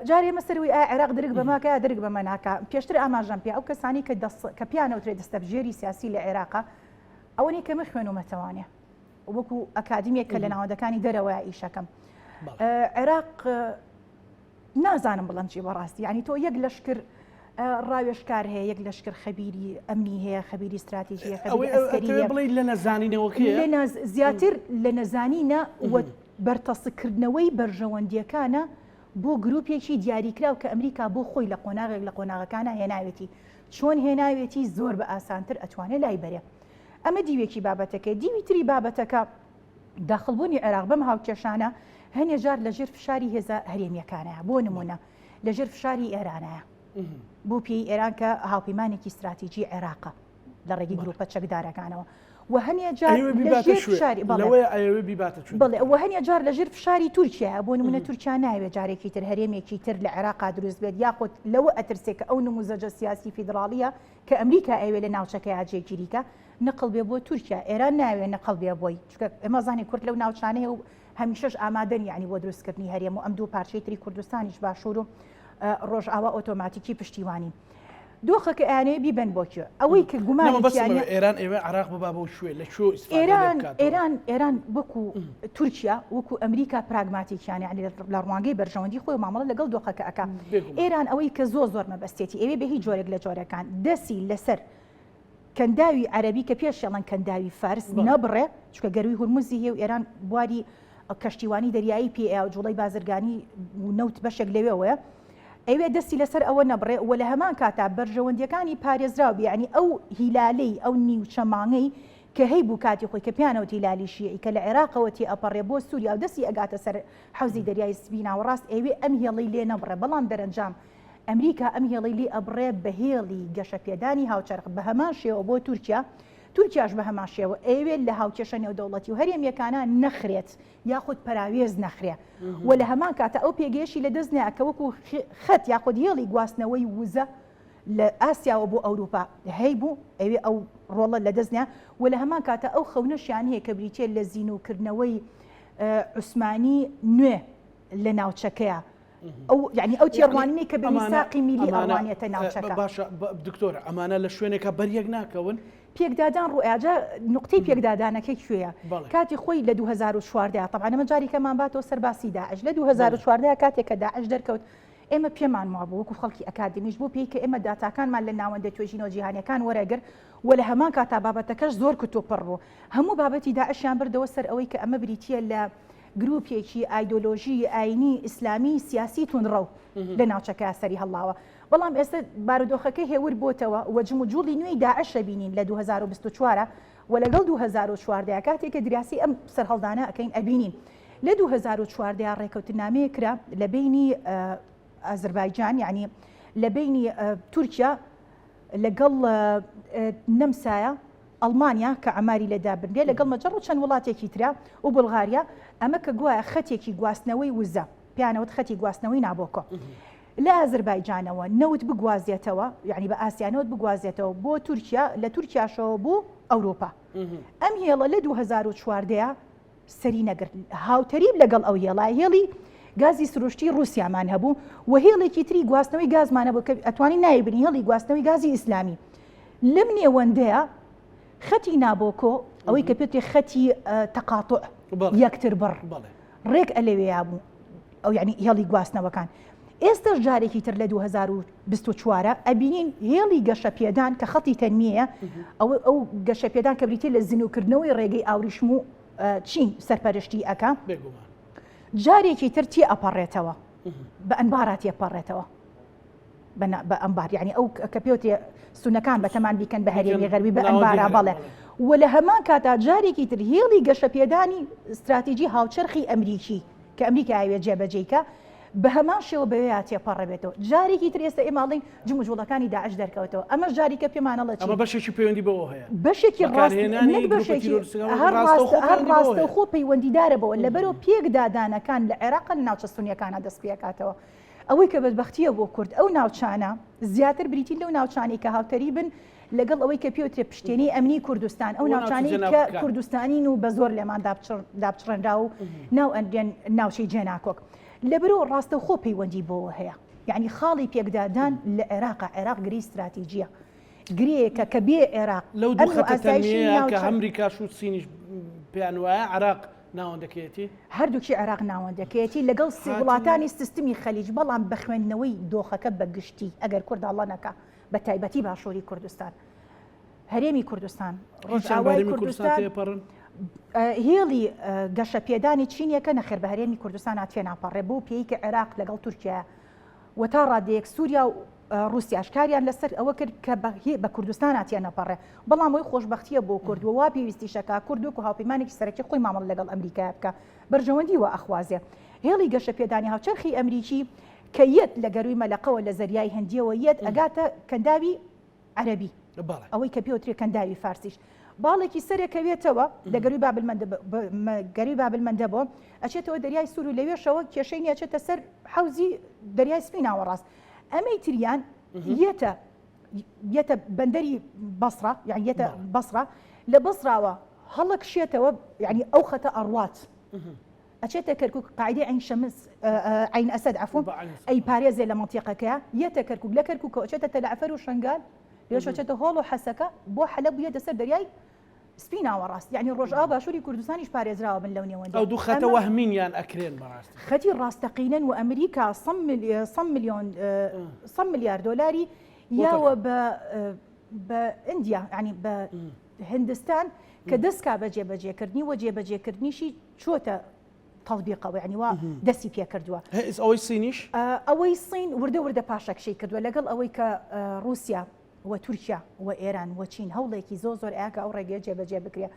جارێ مەسەروی عێراق درک بەماکە درک بەمە ناکە پێشتر ئاماژەم پێ ئەو کەسانی کە پیانەوترێت دەستەبژێری سیاسی لە عێراقا ئەوەی کە مە خوێنومەتەوانێ وەکو ئەکادمیێک کە لە ناوەندەکانی دەرەوەی ئیشەکەم عێراق نازانم بڵم چی بەڕاستی یعنی تۆ یەک لەشکر ڕاوێشکار هەیە یەک لەشکر خەبیری ئەمنی هەیە خەبیری استراتیژی بڵێ لە نەزانینەوەکە زیاتر لە نەزانینە بەرتەسکردنەوەی بەرژەوەندیەکانە بۆ گروپێکی دیاریکراو کە ئەمریکا بۆ خۆی لە قۆناغێک لە قۆناغەکانە هێناوێتی چۆن هێناوێتی زۆر بە ئاسانتر ئەتوانێت لای بەرێ ئەمە دیوێکی بابەتەکە دیوی تری بابەتەکە داخڵبوونی عێراق بەم هاوکێشانە هەنێ جار لە ژێر فشاری هێزە هەرێمیەکانەیە بۆ نمونە لە ژێر فشاری ئێرانەیە بۆ پێی ئێران کە هاوپەیمانێکی استراتیژی عێراقە لە ڕێگی گروپە چەکدارەکانەوە و هەنێ جار بڵێ هەنێ جار لە ژێر فشاری تورکیا بۆ نمونە تورکیا ناوێت جارێکی تر هەرێمێکی تر لە عێراقا دروست بێت یاخود لەوە ئەترسێت کە ئەو نموزەجە سیاسی فیدراڵیە کە ئەمریکا ئەوێ لە ناوچەکەی جێگیریکە نقل بێ بۆ تورکیا ئێران ناوێت نقل بێ بۆی چکە ئێمە زانی کورد لەو ناوچانەیە و هەمیشەش ئامادەن یعنی بۆ دروستکردنی هەرێم و ئەم دوو پارچەی تری کوردستانیش باشوور و ڕۆژئاوا ئۆتۆماتیکی پشتیوانی دۆخەکە ئەیانەیە بیبەن بۆکێ ئەوەی کە گومانیان ئێران ئێوە عراق ببا بۆ شوێ لە شو ئێران وەکو تورکیا وەکو ئەمریکا پراگماتیکیان یعنی لە ڕوانگەی بەرژەوەندی خۆی مامەڵە لەگەڵ دۆخەکە ئەکا ئێران ئەوەی کە زۆر مەبەستێتی ئەوێ بە هیچ جۆرێک لە جۆرەکان دەسی لەسەر کەنداوی عەرەبی کە پێشێڵەن کەنداوی فارس نەبڕێ چکە گەروی هورموزی هەیە و ئێران بواری کەشتیوانی دەریایی پێ و جوڵەی بازرگانی و نەوت بەشێک لەوێەوەیە ئەوێ دەستی لەسەر ئەوە نەبڕێ و لە هەمان کاتا بەرژەوەندیەکانی پارێزراو ینی ئەو هیلالەی ئەو نیوچەمانگەی کە هەی بوو کاتی خۆی کە پیانەوە هیلالی شیعی کە لە عێراقەوە تی ئەپەڕێ بۆ سووریا و دەستی ئەگاتە سەر حەوزی دەریای سپینا و ڕاست ئەوێ ئەم هێڵەی لێ نەبڕێ بەڵام دەرەنجام ئەمریکا ئەم هێڵەی لێ ئەبڕێ بە هێڵی گەشەپێدانی هاوچەرخ بە هەمان شێوە بۆ تورکیاش بە هەمان شێوە ئەوێ لە هاوکێشە نێودەوڵەتی و هەرێمیەکانە نەخرێت یاخود پراوێز نەخرێ و لە هەمان کاتە ئەو پێگەیشی لە دەستنێ کە وەکو خەت یاخود هێڵی گواستنەوەی وزە لە ئاسیاوە بۆ ئەوروپا هەی بوو ئەوێ ئەو ڕۆڵە لە دەستنیە و لە هەمان کاتە ئەو خەونەشیان هەیە کە بریتێ لە زینوکردنەوەی عوسمانی نوێ لە ناوچەکەیە ئەو یعنی ئەو تێڕوانینەی کە بە میساقی میلی ئەوانێتە ناوچەکە باشە دکتۆر ئەمانە لە شوێنێکە بەریەک ناکەون پێکدادان ڕوئاجا نقطەی پێکدادانەکەی کوێیە کاتی خۆی لە 2014 طبعا ئەمە جاریکەمان باتەوە سەرباسی داعش لە 2014 کاتێک کە داعش دەرکەوت ئێمە پێمان وابوو وەکو خەڵکی ئەکادمیش بوو پێی کە ئێمە داتاکانمان لە ناوەندە توێژینەوە جیهانیەکان وەرەگر و لە هەمان کاتا بابەتەکەش زۆر کتۆپڕ بوو هەموو بابەتی داعشیان بردەوە سەر ئەوەی کە ئەمە بریتیە لە گروپێکی ئایدۆلۆژی ئاینی ئیسلامی سیاسی تونڕەو لە ناوچەکە سەری هەڵاوە بەڵام ئێستا بارودۆخەکەی هێور بۆتەوە و جموجوڵی نوێی داعش بینین لە 2024 و لەگەڵ 2014 کاتێک کە دراسی ئەم سەرهەڵدانە ئەکەین ئەبینین لە 2014 ڕێکەوتنامەیە کرا لە بینی ئازەربایجان یعنی لە بینی تورکیا لەگەڵ نەمسایە ئەڵمانیا کە ئەماری لەدا بردێ لەگەڵ مەجەڕ و چەند وڵاتێکی ترا و بولغاریا ئەمە کە گوایە خەتێکی گواستنەوەی وزە پیانەوت خەتی گواستنەوەی نابۆکۆ لە ئازەربایجانەوە نەوت بگوازێتەوە یعنی بە ئاسیانەوت بگوازێتەوە بۆ تورکیا لە تورکیاشەوە بۆ ئەوروپا ئەم هێڵە لە 2014 سەری نەگرت هاوتەریب لەگەڵ ئەو هێڵی گازی سروشتی رووسیامان هەبوو و هێڵێکی تری گواستنەوەی گازمانە بوو کە ئەتوانی نایبنی هێڵی گواستنەوەی گازی ئیسلامی لەم نێوەندەیە خەتی نابۆکۆ ئەوەی کە پێێتی خەتی تەقاتع یەکتر بڕ ڕێک ئەلەوێیا بوو ئەو یعنی هێڵی گواستنەوەکان ئێستا جارێکی تر لە 2024 ئەبینین هێڵی گەشەپێدان کە خەڵی تەنمیەیە ئەو گەشەپێدان کە بریتێ لە زینوکردنەوەی ڕێگەی ئاوریشم و چین سەرپەرشتی ئەکا جارێکی تر تی ئەپەڕێتەوە بە ئەنبارات تێپەڕێتەوە بە ئەمبار یعنی ئەو کە پێوتێ سونەکان بەتەمان بیکەن بە هەرێمی غەربی بە ئەنبارا بەڵێ و لە هەمان کاتا جارێکی تر هێڵی گەشەپێدانی استراتیژی هاوچەرخی ئەمریکی کە ئەمریکا ئاوێ جێبەجێیکە بە هەمان شێوە بەوەیە تێپەڕێبێتەوە جارێکی تر ئێستا ئێماڵین جموجوڵەکانی داعش دەرکەوتەوە ئەمە جاریکە پێمانەڵە ئەمە بەشێکی پەیوەندی بەوە هەیە بەشێکی هەر ڕاستە خۆ پەیوەندیدارە بەوە لەبەرەوە پێکدادانەکان لە عێراق لە ناوچە سونیەکانە دەست پێکاتەوە ئەوەی کە بەدبەختیە بۆ کورد ئەو ناوچانە زیاتر بریتین لەو ناوچانی کە هاوتەری بن لەگەڵ ئەوەی کە پێوترێ پشتێنی ئەمنی کوردستان ئەو ناوچانی کە کوردستانین و بە زۆر لێمان دابچڕێنرا و ناوچەی جێناکۆک لەبەرەوە ڕاستە خۆ پەیوەندی بۆەوە هەیە یعنی خاڵی پێکدادان لە عێراق گری استراتیژیە گرەیەکە کە بێ عێراق لەو دوو خەتە تەنمیەیە کە ئەمریکاش و چینیش پێیان وایە عێراق ناوەندەکەیەتی هەردووکی عێراق ناوەندەکەیەتی لەگەڵ وڵاتانی سیستمی خەلیج بەڵام بە خوێندنەوەی دۆخەکە بە گشتی ئەگەر کورد هەڵەنەکە بە تایبەتی باشووری کوردستان هەرێمی کوردستان ڕۆژئاوای کوردستان هێڵی گەشەپێدانی چینیەکە نەخێر بە هەرێمی کوردستان هاتوێ ناپەڕێ بۆ پێی کە عێراق لەگەڵ تورکیا و تا ڕادەیەک سووریا و رووسیا ئاشکاریان لەسەر ئەوە کرد کە بە کوردستان هاتیان نەپەڕێ بەڵام ئەوی خۆشبەختیە بۆ کورد و وا پێویستیشەکە کورد و هاوپەیمانێکی سەرەکی خۆی مامەڵ لەگەڵ ئەمریکا بکە بەرژەوەندی وە ئەخوازێ هێڵی گەشەپێدانی هاوچەرخی ئەمریکی کە یەت لە گەروی مەلەقەوە لە زەریای هەندیەوە یەت ئەگاتە کەنداوی عەرەبی ئەوەی کە پێوترێ کەنداوی فارسیش باڵێکی سەرێکەوێتەوە لە گەروی بابلمەندە بۆ ئەچێتەوە دەریای سوور و لەوێشەوە کێشەی ئەچێتە سەر حەوزی دەریای سپی ناوەڕاست ئەمەی تریان یەتە بەندەری بەسڕە یعنی یەتە بەسڕە لە بەسراوە هەڵک شێتەوە یعنی ئەو خەتە ئەڕوات ئەچێتە کەرکووک قاعدەی عین شەمس عین ئەسەد عەفوا ئەی پارێزێ لە مەنتیقەکەیە یەتە کەرکووک لە کەرکووکەوە ئەچێتە تەلعفەر و شەنگال لێشەچێتە هۆڵ و حەسەکە بۆ حەلەب بوویە دەسەر دەریای سپی ناوەڕاست یعنی ڕۆژئاوا باشووری کوردستانیش پارێزراوە بن لەو نێوەندە ئەو دوو خەتە وەهمینیان ئەکرێن بەڕاستی خەتی ڕاستەقینەن و ئەمریکا 100 میلیارد دۆلاری یاوە بە ئیندیا ینی بە هندستان کە دەستکا بە جێبەجێکردنی و جێبەجێکردنیشی چۆتە تەڵبیقەوە ینی وا دەستی پێ کردووە ئەوەی سینیش ئەوەی سین وردە پاشەکشەی کردووە لەگەڵ ئەوەی کە رووسیا و تورکیا و ئێران و چین هەوڵێکی زۆر ئاکە ئەو ڕێگەیە جێبەجێ بکرێ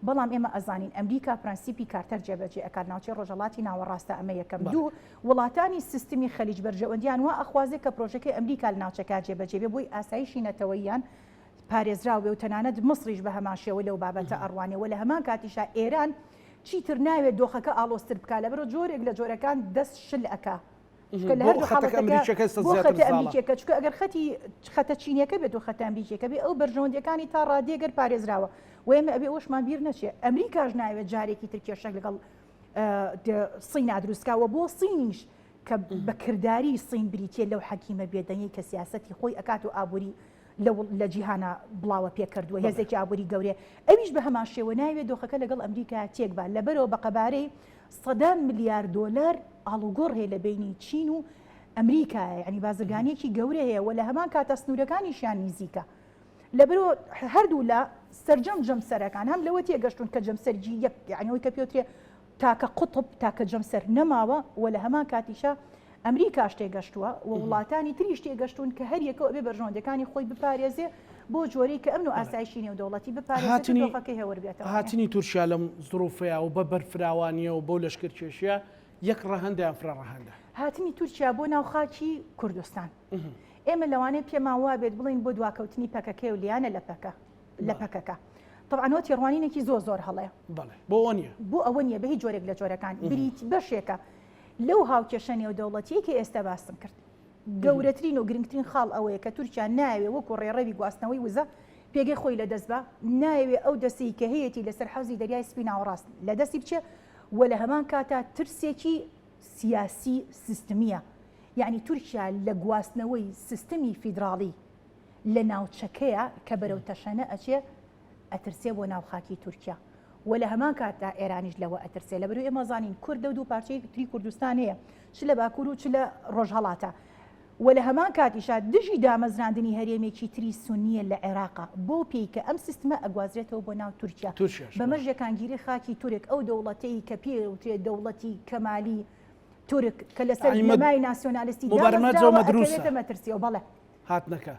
بەڵام ئێمە ئەزانین ئەمریکا پرەنسیپی کارتەر جێبەجێ ئەکات ناوچەی ڕۆژهەڵاتی ناوەڕاستە ئەمە یەکەم دوو وڵاتانی سیستمی خەلیج بەرژەوەندیان وا ئەخوازێ کە پرۆژەکەی ئەمریکا لە ناوچەکە جێبەجێ بێ بۆی ئاسایشی نەتەوەییان پارێزراوێ و تەنانەت مصریش بە هەمان شێوە لەو بابەتە ئەڕوانێەوە لە هەمان کاتیشا ئێران چیتر ناوێت دۆخەکە ئالۆستر بکە لەبەرەوە جۆرێک لە جۆرەکان دەست شل ئەکا ئەمریکەکە چکە ئەگەر خەتە چینیەکە بێت و خەتە ئەمریکیەکە بێ ئەو بەرژەوەندەکانی تا ڕادێگەر پارێزراوە و ئێمە ئەبێ ئەوشمان بیر نەچێ ئەمریکاش ناوێت جارێکی تر کێشەک لەگەڵ سین دروستکاوە بۆ سینیش کە بەکردداری سین بریتێ لەو حەکیمە بێدەنگی کە سیاسەتی خۆی ئەکات و ئابووری لە جیهانە بڵاوە پێ کردووە هێزێکی ئابووری گەورێ ئەویش بە هەمان شێوە ناوێت دۆخەکە لەگەڵ ئەمریکا تێکبا لەبەرەوە بە قەبارەی 100 میلیارد دۆلار ئاڵوگۆڕ هەیە لە بینی چین و ئەمریکا یعنی بازرگانیەکی گەورە هەیە و لە هەمان کاتە سنوورەکانیشیان نزیکە لەبەرەوە هەردوو لە سەرجەم جەمسەرەکان هەم لەوە تێگەشتون کە جەمسەرجی یەک یعنیەوەی کە پێوترێ تاکە قوتب تاکە جەمسەر نەماوە و لە هەمان کاتیشە ئەمریکاش تێگەشتووە و وڵاتانی تریش تێگەشتون کە هەر یەکەوە بێ بەرژەوەندەکانی خۆی بپارێزێ بۆ جۆرەی کە ئەمن و ئاسایشی نێودەوڵەتی بپارێزێتەکەی هەوەربێتەوە هاتنی تورکیا لەم زروفەیە و بە بەرفراوانیە و بۆ لەشکرکێشیە یەک ڕەهەندیان فراڕەهەندە هاتنی تورکیا بۆ ناوخاکی کوردستان ئێمە لەوانەیە پێمان وا بێت بڵین بۆ دواکەوتنی پەکەکەی و لیانە لە پەکەکە طبعاً تێڕوانینێکی زۆر هەڵەیە بۆ ئەوە نییە بۆ ئەوە نییە بە هیچ جۆرێک لە جۆرەکان بریتی بەشێکە لەو هاوکێشە نێودەوڵەتیە کە ئێستا باسم کرد گەورەترین و گرنگترین خاڵ ئەوەیە کە تورکیا ناوێ وەکو ڕێڕەوی گواستنەوەی وزە پێگەی خۆی لە دەست بە ناوێ ئەو دەستی کە هەیەی لەسەر حەوزی دەریای سپی ناوەڕاست لە دەستی بچێ و لە هەمان کاتا ترسێکی سیاسی سیستمیە یعنی تورکیا لە گواستنەوەی سیستمی فیدراڵی لە ناوچەکەیە کە بەرەو تەشەنە ئەچێ ئەترسێ بۆ ناوخاکی تورکیا و لە هەمان کاتدا ئێرانیش لەوە ئەترسێ لەبەرو ئێمە زانین کوردە و دوو پارچەی تری کوردستان هەیە چ لە باکوور و چ لە ڕۆژهەڵاتە و لە هەمان کاتیشا دژی دامەزراندنی هەرێمێکی تری سونیە لە عێراقا بۆ پێی کە ئەم سیستمە ئەگوازرێتەوە بۆ ناو تورکیا بەمە ژێکانگیری خاکی تورک ئەو دەوڵەتەی کە پێوترێت دەوڵەتی کەمالی تورک کە لەسەر مای ناسیۆنالیستی دامەزراوە مەترسیەوە بەڵێ هاتنەکە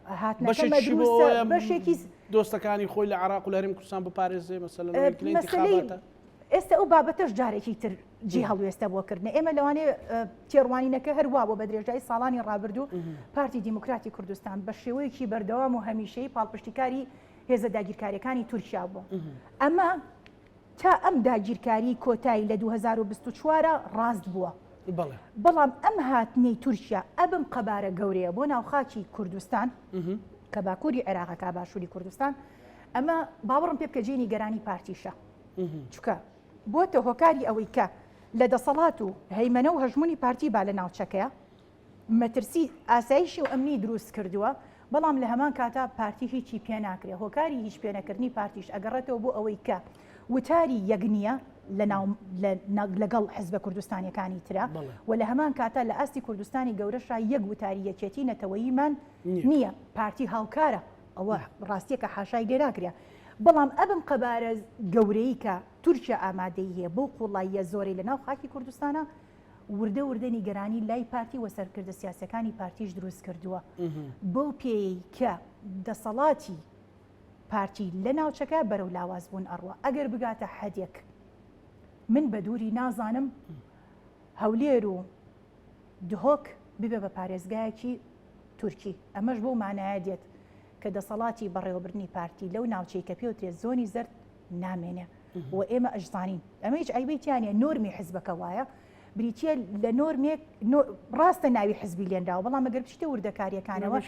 بەشێکی دۆستەکانی خۆی لە عراق و لە هەرێمی کوردستان بپارێزێ مەسەلەن ئێستا ئەو بابەتەش جارێکی تر جێ هەڵوێستە بۆکردن ئێمە لەوانێ تێڕوانینەکە هەروە بۆ بە درێژایی ساڵانی ڕابردوو پارتی دیموکراتی کوردستان بە شێوەیەکی بەردەوام و هەمیشەی پاڵپشتیکاری هێزە داگیرکاریەکانی تورکیا بوو ئەمە تا ئەم داگیرکاری کۆتایی لە 2024 ڕاست بووە بەڵام ئەم هاتنەی تورکیا ئەبم قەبارە گەورەیە بۆ ناوخاکی کوردستان کە باکووری عێراقەکە باشووری کوردستان ئەمە باوەڕم پێ بکە جێی گەرانی پارتیشە چکە بۆتە هۆکاری ئەوەی کە لە دەسەڵات و هەیمەنە و هەژمونی پارتی با لە ناوچەکەیە مەترسی ئاسایشی و ئەمنی دروست کردووە بەڵام لە هەمان کاتا پارتی هیچی پێ ناکرێ هۆکاری هیچ پێنەکردنی پارتیش ئەگەڕێتەوە بۆ ئەوەی کە وتاری یەکنیە لەگەڵ حزبە کوردستانیەکانی ترە و لە هەمان کاتا لە ئاستی کوردستانی گەورەشا یەک وتاری یەکێتی نەتەوەییمان نییە پارتی هاوکارە ئەوە ڕاستیەکە حاشای لێ ناکرێ بەڵام ئەبم قەبارە گەورەی کە تورکیا ئامادەی هەیە بۆ قوڵاییە زۆرەی لە ناو خاکی کوردستانە وردە نیگەرانی لای پارتی و سەرکردە سیاسەکانی پارتیش دروست کردووە بۆ پێی کە دەسەڵاتی پارتی لە ناوچەکە بەرەو لاواز بوون ئەڕوە ئەگەر بگاتە حەدێک من بە دووری نازانم هەولێر و دهۆک ببێ بە پارێزگایەکی تورکی ئەمەش بۆ مانایە دێت کە دەسەڵاتی بەڕێوەبردنی پارتی لەو ناوچەی کە پێوترێت زۆنی زەرد نامێنێ و ئێمە ئەشزانین ئەمە هیچ ئایبەتیانە نۆرمی حزبەکە وایە بریتە لە نۆرمێک ڕاستە ناوی حزبی لێنراوە بەڵام ئەگەر بچیتە وردەکاریەکانەوە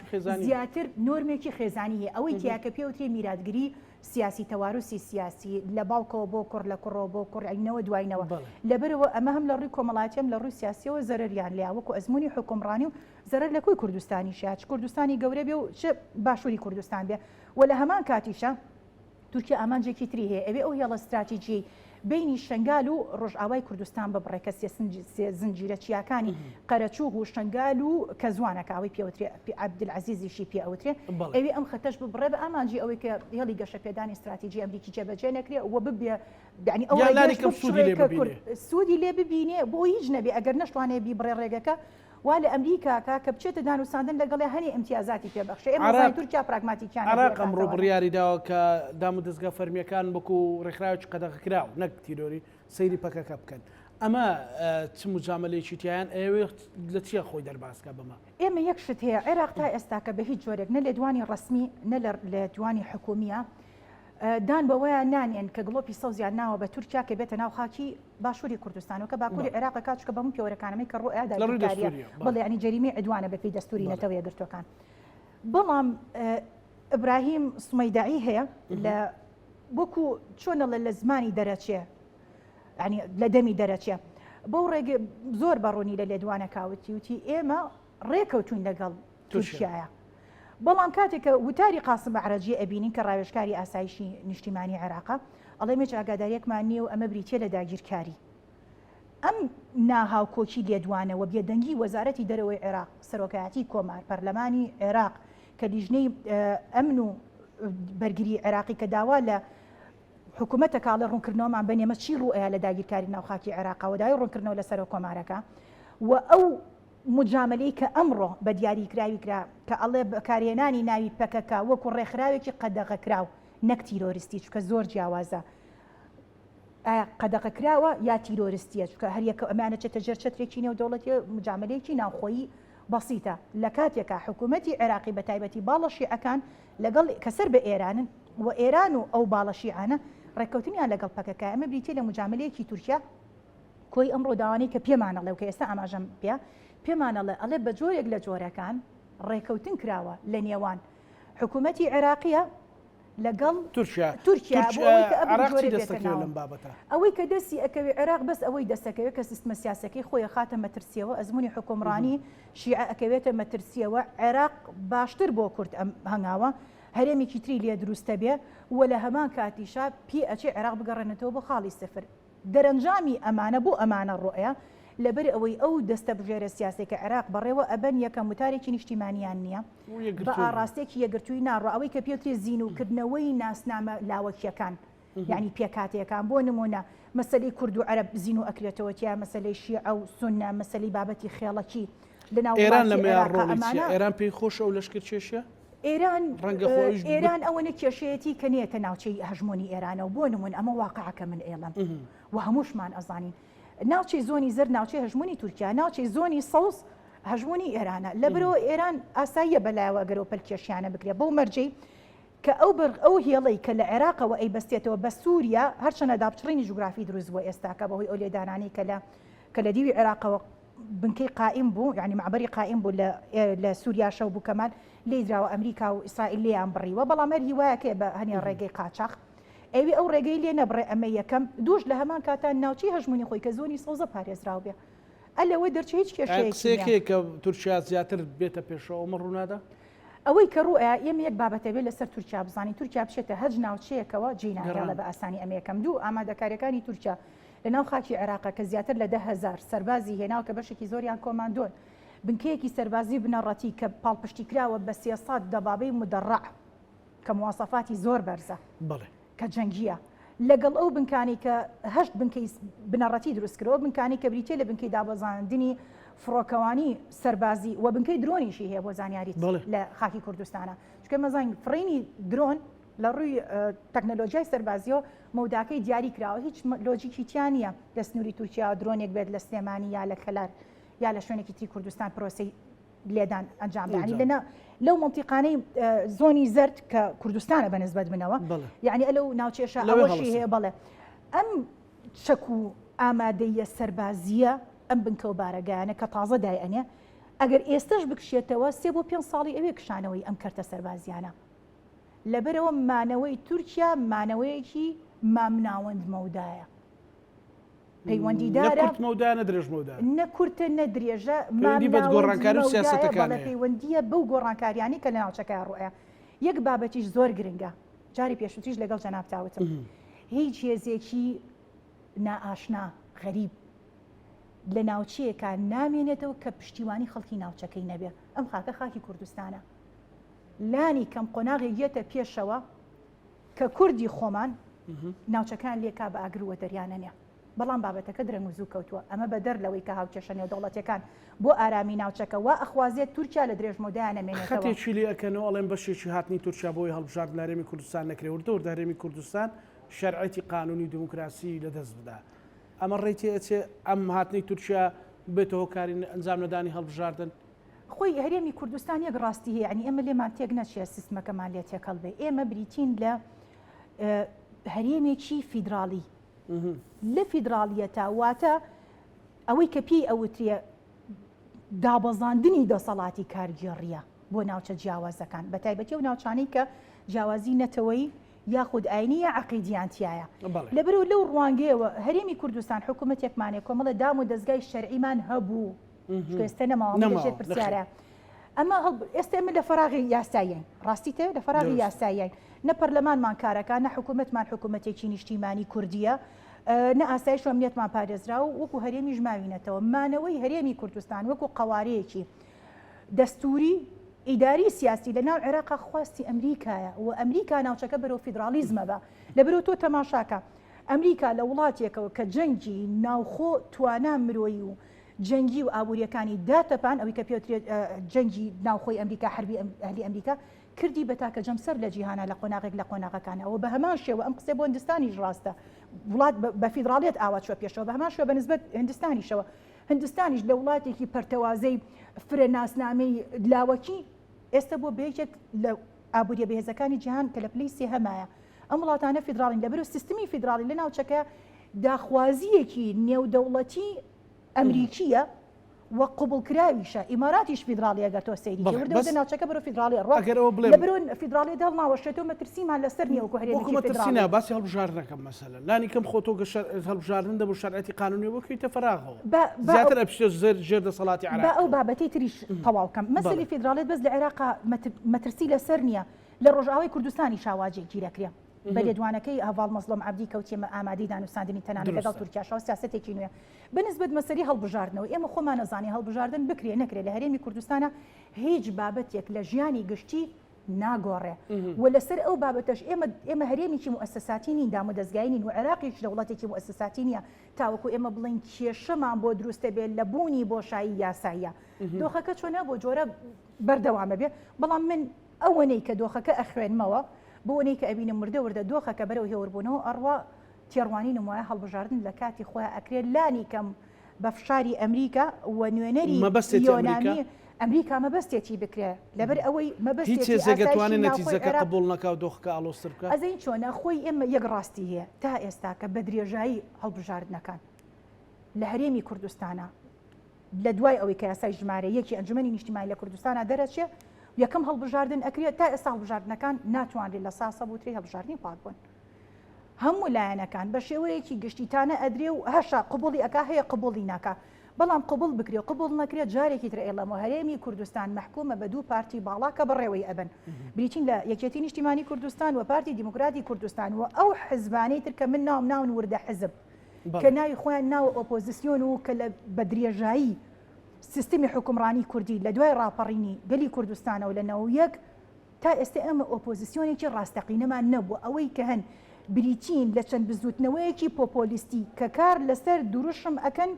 زیاتر نۆرمێکی خێزانی هەیە ئەوەی تیاکە پێوترێ میراتگیری سیاسی تەواروسی سیاسی لە باوکەوە بۆ کوڕ لە کوڕەوە بۆ کوڕعینەوە دوایینەوە لەبەرەوە ئەمە هەم لە ڕووی کۆمەڵاتیەم لە ڕووی سیاسیەوە زەرریان لێ وەکو ئەزمموی حکومڕانی و زەرەر لە کۆی کوردستانی شاچ کوردستانی گەورە بێ و چ باشووری کوردستان بێ و لە هەمان کاتیشە تورکیا ئامانجێکی تری هەیە ئەوێ ئەو هێڵە استراتیجی بینی شنگال و ڕۆژئاوای کوردستان ببڕێکە زنجیرە چیاکانی قەرەچوو و شنگال و کە زوانەکەوەی پێوترێ عەبدولعەزیزیشی پێوترێ ئەوێ ئەم خەتەش ببڕێ بە ئامانجی ئەوەی کە هێڵی گەشە پێدانی استراتیجی ئەمریکی جێبەجێ نەکرێ و ببێ یعنی ئەو سوودی لێ ببینێ بۆ هیچ نەبێ ئەگەر نەشتوانێ بیبڕێ ڕێگەکە وا لە ئەمریکا کە بچێتە دانوساندن لەگەڵێ هەنی ئیمتیازاتی پێبەخشێ ئێمە تورکیا پراگماتیکیان عێراق ئەمڕۆ بڕیاری داوە کە دام و دەستگا فەرمیەکان بکو ڕێکخراوی قەدەغەکراو نەک تیرۆری سەیری پەکەکە بکەن ئەمە چ مجاملەیەکی تیان ئێوێ لە چیە خۆی دەرباسکە بەمە ئێمە یەک شت هەیە عێراق تا ئێستا کە بە هیچ جۆرێک نە لە دوانی ڕسمی نە لە دوانی حکومیە دان بەوەیە نانێن کە گڵۆپی سەوزیان ناوە بە تورکیا کە بێتە ناو خاکی باشووری کوردستان و کە باکووری عێراق کاتچکە بەمون پێوەرەکانەمەی کە ڕۆیاداریە بەڵێ ینی جەریمەی عدوانە بەپێی دەستوری نەتەوە یەکگرتوەکان بەڵام ئیبراهیم سومەیداعی هەیە لە وەکو چۆنە لە زمانی دەرەچێ ینی لە دەمی دەرەچێ بەو ڕێگە زۆر بەڕوونی لە لێدوانە کاوتی وتی ئێمە ڕێکەوتوین لەگەڵ تورکیایە بەڵام کاتێککە وتاری قاسم بەعرەجی ئەبینین کە ڕاوێژکاری ئاسایشی نیشتیمانی عێراقا ئەڵێ مێچ ئاگاداریەکمان نییە و ئەمە بریتە لە داگیرکاری ئەم ناهاوکۆچی لێدوانە و بێدەنگی وەزارەتی دەرەوەی عێراق سەرۆکایەتی کۆمار پەرلەمانی عێراق کە لیژنەی ئەمن و بەرگری عێراقی کە داوا لە حکوومەتە کاڵە ڕوونکردنەوەمان بەنێمە چی ڕوئەیە لە داگیرکاری ناوخاکی عێراقەوە دای ڕوونکردنەوە لەسەر کۆمارەکە و ئەو مجاملەی کە ئەمڕۆ بە دیاریکراوی کرا کە ئەڵێ بەکارهێنانی ناوی پەکەکە وەکو ڕێکخراوێکی قەدەغەکراو نەک تیرۆریستی چکە زۆر جیاوازە قەدەغەکراوە یا تیرۆریستیە چکە هەریەکە ئەمانە چێتە ژێر چەترێکی نێو دەوڵەتی مجاملەیەکی ناوخۆیی بەسیتە لە کاتێکە حکوومەتی عێراقی بە تایبەتی باڵەشیعەکان لەگەڵ کەسەر بە ئێرانن و ئێران و ئەو باڵەشیعانە ڕێککەوتنیان لەگەڵ پەکەکە ئەمە بریتە لە مجاملەیەکی تورکیا کۆی ئەمڕۆ داوانەی کە پێمانەڵێ و کە ئێستا ئاماژەم پێ پێمانەڵێ ئەڵێ بە جۆرێک لە جۆرەکان ڕێککەوتن کراوە لە نێوان حکوومەتی عێراقیە لەگەڵ تورکیا ئەوەی کە دەستی ئەکەوێ عێراق بەس ئەوەی دەستەکەوێت کە سیستمە سیاسەکەی خۆی خاتە مەترسیەوە ئەزمموی حکومڕانی شیعە ئەکەوێتە مەترسیەوە عێراق باشتر بۆ کورد ئەم هەنگاوە هەرێمێکی تری لێ دروستە بێ و لە هەمان کاتیشا پێ ئەچێ عێراق بگەڕێنێتەوە بۆ خاڵی سفر. دەرەنجامی ئەمانە بۆ ئەمانە ڕۆیە لەبەر ئەوەی ئەو دەستە بژێرە سیاسی کە عێراق بەڕێوە ئەبەن یەکەم وتارێکی نیشتیمانیان نییە بە ئاڕاستێکی یەگرتووی ناڕۆ ئەوەی کە پێوتری زینوکردنەوەی ناسنامە لاوەکیەکان یعنی پێکاتەکان بۆ نمونە مەسەلەی کورد و عەرەب زین و ئەکرێتەوە تیا مەسەلەی شیعە و سونە مەسەلەی بابەتی خێڵەکی لەناو ئێران لە مێڕۆڵی ئێران پێی خۆشە و لەشکر کێشە؟ ئێران ئەوەنە کێشەیەتی کە نیەتە ناوچەی هەژمۆنی ئێرانە و بۆ نمون ئەمە واقعەکە من ئێڵم و هەمووشمان ئەزانین ناوچەی زۆنی زەر ناوچەی هەژمۆنی تورکیا ناوچەی زۆنی سەوز هەژمۆنی ئێرانە لەبرەوە ئێران ئاساییە بەلایەوە گەرەوە پەلکێشیانە بکرێت بەو مەرجەی کە ئەو هێڵەی کە لە عێراقەوە ئەی بەستێتەوە بە سووریا هەرچەنە دابچڕینی جوگرافی دروست بووە ئێستاکە بەهۆی ئەو لێدانانی کە لە دیوی عێراقەوە بنکەی قائم بوو یعنی معبەری قائم بوو لە سووریا شەو بوو کەمان لێ درراوە ئەمریکا و ئیسرائیل لێیان بڕیوە بەڵام هەر هیوایەکە بە هەنێ ڕێگەی قاچاق ئەوی ئەو ڕێگەی لێ نەبڕێ ئەمە یەکەم دووش لە هەمان کاتان ناوچی هەژمونی خۆی کە زۆنی سەوزە پارێزراو بێ ئەلەوەی دەرچێ هیچ کێشەیەکی کە تورکیا زیاتر بێتە پێشەوە ئەمە ڕوونادا ئەوەی کە ڕوئە ئێمە یەک بابەتە بێت لەسەر تورکیا بزانین تورکیا بچێتە هەج ناوچەیەکەوە جێناگەڵە بە ئاسانی ئەمە یەکەم دوو ئامادەکاریەکانی تورکیا لەناو خاکی عێراقە کە زیاتر لە 10,000 سەربازی هێناو کە بەشێکی زۆریان کۆماندۆن بنکەیەکی سەربازی بنەڕەتی کە پاڵپشتی کراوە بە 300 دەبابەی مدەڕع کە مواسەفاتی زۆر بەرزە کە جەنگیە لەگەڵ ئەو بنکانی کە هەشت بنکەی بنەڕەتی دروستکرەوە بنکانی کە بریتێ لە بنکەی دابەزاندنی فڕۆکەوانی سەربازی و بنکەی درۆنیشی هەیە بۆ زانیاریت لە خاکی کوردستانە چکە مەزان فڕینی درۆن لە ڕووی تەکنەلۆژیای سەربازیەوە مەوداکەی دیاری کراوە هیچ لۆجیکی تیان نییە لە سنووری تورکیا درۆنێک بێت لە سلێمانی یا لە کەلار یا لە شوێنێکی تری کوردستان پرۆسی لێدان ئەنجام دانی لەنە لەو منتیقانەی زۆنی زەرد کە کوردستانە بەنسبەت بنەوە یعنی ئەلەو ناوچێشە ئەوەشی هەیە بەڵێ ئەم چەک و ئامادەیە سەربازیە ئەم بنکە و بارەگایانە کە تازە دایئەنێ ئەگەر ئێستش بکشێتەوە 3 بۆ 5 ساڵی ئەوێ کشانەوەی ئەم کەرتە سەربازیانە لەبەرەوە مانەوەی تورکیا مانەوەیەکی مامناوەند مەودایە پەیوەندیدارە نەکورتە نەدرێژە پەیوەندیە بەو گۆڕانکاریانی کە لە ناوچەکە ڕۆیە یەک بابەتیش زۆر گرنگە جاری پێشوتیش لەگەڵ جەنابتاوتم هیچ هێزێکی نائاشنا غەریب لە ناوچەیەکە نامێنێتەوە کە پشتیوانی خەڵکی ناوچەکەی نەبێ ئەم خاکە خاکی کوردستانە لانی کەم قۆناغی یەتە پێشەوە کە کوردی خۆمان ناوچەکان لێکا بە ئاگرووە دەریانەنێ بەڵام بابەتەکە درەنگ و زوو کەوتووە ئەمە بەدەر لەوەی کە هاوچەشەنێ دەوڵەتەکان بۆ ئارامی ناوچەکە وا ئەخوازیێت تورکیا لە درێژمەدایانە مێنێتەوە خەتێکی لێ ئەکەنەوە ئەڵێن بەشێکی هاتنی تورکیا بۆی هەڵبژارد لە هەرێمی کوردستان نەکرێوردەوە هەرێمی کوردستان شەرعەتی قانونی دموکراسی لەدەست بدا ئەمە ڕێتی ئەچێ ئەم هاتنی تورکیا بێتەوە کاری ئەنجام نەدانی هەڵبژاردن خۆی هەرێمی کوردستان یەک ڕاستی هەیە ینی ئێمە لێمان تێک نەچێت سیستمەکەمان لێ تێکەڵ بێ ئێمە بریتین لە هەرێمێکی فیدراڵی لە فیدراڵیەتە واتە ئەوەی کە پێی ئەوترێ دابەزاندنی دەسەڵاتی کارگێڕیە بۆ ناوچە جیاوازەکان بە تایبەتی و ناوچانەی کە جیاوازی نەتەوەی یاخود ئاینی یا عەقیدیانتیایە لەبەرەوە لەو ڕوانگەیەوە هەرێمی کوردستان حکوومەتێکمانێک کۆمەڵە دام و دەستگای شەرعیمان هەبوو ئێستا نەماوە بێژێت پرسیارە ئەمە ئێستا ئێمە لە فەراغی یاسایین ڕاستی تێ لە فەراغی یاسایین نە پەرلەمانمان کارەکان نە حکوومەتمان حکوومەتێکی نیشتیمانی کوردیە نە ئاسایش و ئەمنیەتمان پارێزرا و وەکو هەرێمی ژماوینەتەوە مانەوەی هەرێمی کوردستان وەکو قەوارەیەکی دەستوری ئیداری سیاسی لە ناو عێراق خواستی ئەمریکایە و ئەمریکا ناوچەکە بەرەو فیدرالیزمە بە لەبەرەوە تۆ تەماشاکە ئەمریکا لە وڵاتێکەوە کە جەنگی ناوخۆ توانە مرۆیی و جەنگی و ئابوووریەکانی داتەپان ئەوەی کە پێوترێت جەنگی ناوخۆی ئەمریکا حربی ئەهلی ئەمریکا کردی بە تاکە جەمسەر لە جیهانە لە قۆناغێک لە قۆناغەکانەوە بە هەمان شێوە ئەم قسە بۆ هندستانیش ڕاستە وڵات بە فیدراڵیەت ئاوات شوە پێشەوە بە هەمان شێوە بەنسبەت هندستانیشەوە هندستانیش لە وڵاتێکی پەرتەوازەی فرە ناسنامەی لاوەکی ئێستا بۆ بێژێت لە ئابوووریە بەهێزەکانی جیهان کە لە پلەی سێهەمایە ئەم وڵاتانە فیدراڵین لەبەرەوە سیستمی فیدراڵی لە ناوچەکە داخوازیەکی نێودەوڵەتی ئەمریکیە و قوبڵکراویشە ئیماراتیش فیدراڵیە گەتۆ سەیری وردە ناوچەکە بەرەو فیدراڵی لەبەرەوە فیدراڵی دڵناوەشێتەوە مەترسیمان لەسەر نییە وەکو هەرێمی مەترسینا باسی هەڵبژاردنەکەم مەسەلە لانی کەم خۆتۆ هەڵبژاردن دەبوو شەرعەتی قانونی بکەیتە فەراغەوە زیاتر ئەپشتێ زێر دەسەڵاتی عێراق بە ئەو بابەتەی تریش تەواو بکەم مەسەلی فیدراڵیت بەس لە عێراق مەترسی لەسەر نییە لە ڕۆژئاوای کوردستانی شاواجێکی دەکرێت بە لێدوانەکەی هەواڵ مەزلۆم عەبدی کەوتێمە ئامادەی دانوستاندنی تەنانەت لەگەڵ تورکیاشەوە سیاسەتێکی نوێ بنسبەت مەسەری هەڵبژاردنەوە ئێمە خۆمان نەزانی هەڵبژاردن بکرێ نەکرێت لە هەرێمی کوردستانە هیچ بابەتێک لە ژیانی گشتی ناگۆڕێ و لەسەر ئەو بابەتەش ئێمە هەرێمیکی مؤسساتی نین دام و دەستگای نین و عێراقیش دەوڵەتێکی مؤسساتی نییە تاوەکو ئێمە بڵین کێشەمان بۆ دروستە بێت لە بوونی بۆشایی یاساییە دۆخەکە چۆنە بۆ جۆرە بەردەوامە بێ بەڵام من ئەوەنەی کە دۆخەکە ئەخوێنمەوە بۆنەی کە ئەبینە مردە وردە دۆخەکە بەرەو هێوربوونەوە ئەڕوا تێڕوانی نمایە هەڵبژاردن لە کاتی خۆیان ئەکرێت لانی کەم بە فشاری ئەمریکا و نوێنەری یۆنامی ئەمریکا مەبەستێتی بکرێ لەبەر ئەوەی مەبەستی زێگەتوانێت نەتیجەکە قبول نەکا و دۆخەکە ئاڵۆستر بکات ئەزین چۆنە خۆی ئێمە یەک ڕاستی هەیە تا ئێستا کە بە درێژایی هەڵبژاردنەکان لە هەرێمی کوردستانە لە دوای ئەوەی کە یاسای ژمارە یەکی ئەنجومەنی نیشتیمانی لە کوردستانە دەرەچێ یەکەم هەڵبژاردن ئەکرێت تا ئێستا هەڵبژاردنەکان ناتوانرێت لە ساسە بوتری هەڵبژاردننی پاک بوون هەموو لایەنەکان بە شێوەیەکی گشتیتانە ئەدرێ و هەشا قبوڵی ئەکا هەیە قبوڵی ناکە بەڵام قبول بکرێ قبول نەکرێت جارێکی تر ئێڵەمە هەرێمی کوردستان محکومە بە دوو پارتی باڵا کە بەڕێوەی ئەبن بریچین لە یەکێتی نیشتیمانی کوردستان و پارتی دیموکراتی کوردستان و ئەو حزبانەی تر کە من ناون وردە حزب کە ناوی خۆیان ناوە ئۆپۆزیسیۆن و کە لە بەدرێژایی سیستمی حکومڕانی کوردی لە دوای ڕاپەڕینی گەلی کوردستانە و لە نەوەیەک تا ئێستا ئێمە ئۆپۆزیسیۆنێکی ڕاستەقینەمان نەبووە ئەوەی کە هەن بریچین لە چەند بزوتنەوەیەکی پۆپۆلیستی کە کار لەسەر دوروشم ئەکەن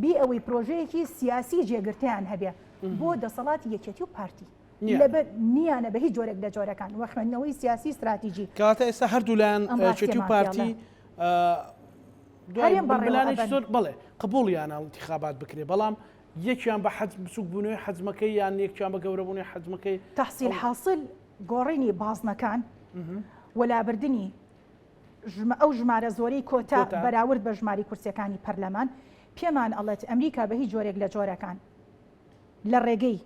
بی ئەوەی پرۆژەیەکی سیاسی جێگرتیان هەبێ بۆ دەسەڵاتی یەکێتی و پارتی لەبەر نیانە بە هیچ جۆرێک لە جۆرەکان وە خوێندنەوەی سیاسی استراتیژی کاتە ئێستا هەردوو لایەن یەکێتی و پارتی دوایڵانێکی زۆر بڵێ قبوڵیانە انتخابات بکرێ بەڵام یەکیان بە حەز بچوک بوونەوەی حەزمەکەی یان یەکیان بە گەورەبوونی حەزمەکەی تەحسیل حاصل گۆڕینی بازنەکان وەلابردنی ئەو ژمارە زۆرەی کۆتا بەراورد بە ژماری کورسیەکانی پەرلەمان پێمان ئەڵێت ئەمریکا بە هیچ جۆرێک لە جۆرەکان لە ڕێگەی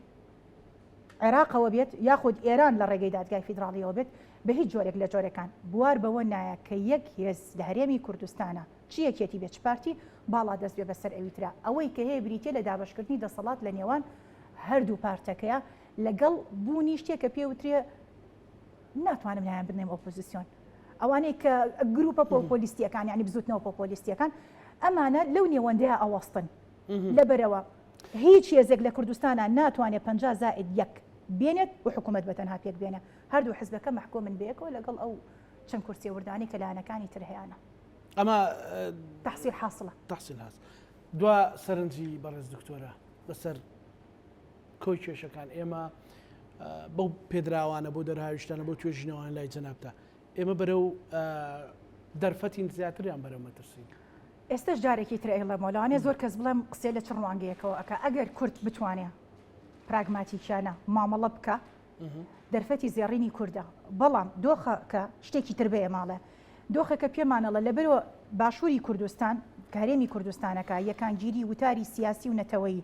عێراقەوە بێت یاخود ئێران لە ڕێگەی دادگای فیدراڵیەوە بێت بە هیچ جۆرێک لە جۆرەکان بوار بەوە نایە کە یەک هێز لە هەرێمی کوردستانە چ یەکێتی بێت پارتی باڵا دەست بێ بەسەر ئەویترا ئەوەی کە هەیە بریتێ لە دابشکردنی دەسەڵات لە نێوان هەردوو پارتەکەیە لەگەڵ بوونی شتێک کە پێوترێ ناتوانم لایەن بنێم ئۆپۆزیسیۆن ئەوانەی کە گروپە پۆپۆلیستیەکان یعنی بزوتنەوە پۆپۆلیستیەکان ئەمانە لەو نێوەندەیە ئەوەستن لەبەرەوە هیچ هێزێک لە کوردستانە ناتوانێت 50 زائد یەک بێنێت و حکوومەت بەتەنها پێک بێنە هەردوو حزبەکە محکومن بەیەکەوە لەگەڵ ئەو چەند کورسی وردانی کە لایەنەکانی تر هەیەە ئەمە تەحسیل حاصلە تەحسیل هاست دوا سەرنجی بەڕێز دکتۆرە بەسەر کۆی کێشەکان ئێمە بەو پێدراوانە بۆ دەرهاویشتانە بۆ توێژینەوەیان لای جەنابتە ئێمە بەرەو دەرفەتی زیاتریان بەرەو مەترسین ئێستش جارێکی تر ئێڵەمەوەلوانێ زۆر کەس بڵێم قسێ لە چ ڕوانگەیەکەوە ئەکە ئەگەر کورد بتوانێ پراگماتیکیانە مامەڵە بکە دەرفەتی زێڕینی کووردە بەڵام دۆخەکە شتێکی تر بێ ماڵێ دۆخەکە پێمانەڵە لەبەرەوە باشووری کوردستان کارێمی کوردستانەکە یەکانگیری وتاری سیاسی و نەتەوەی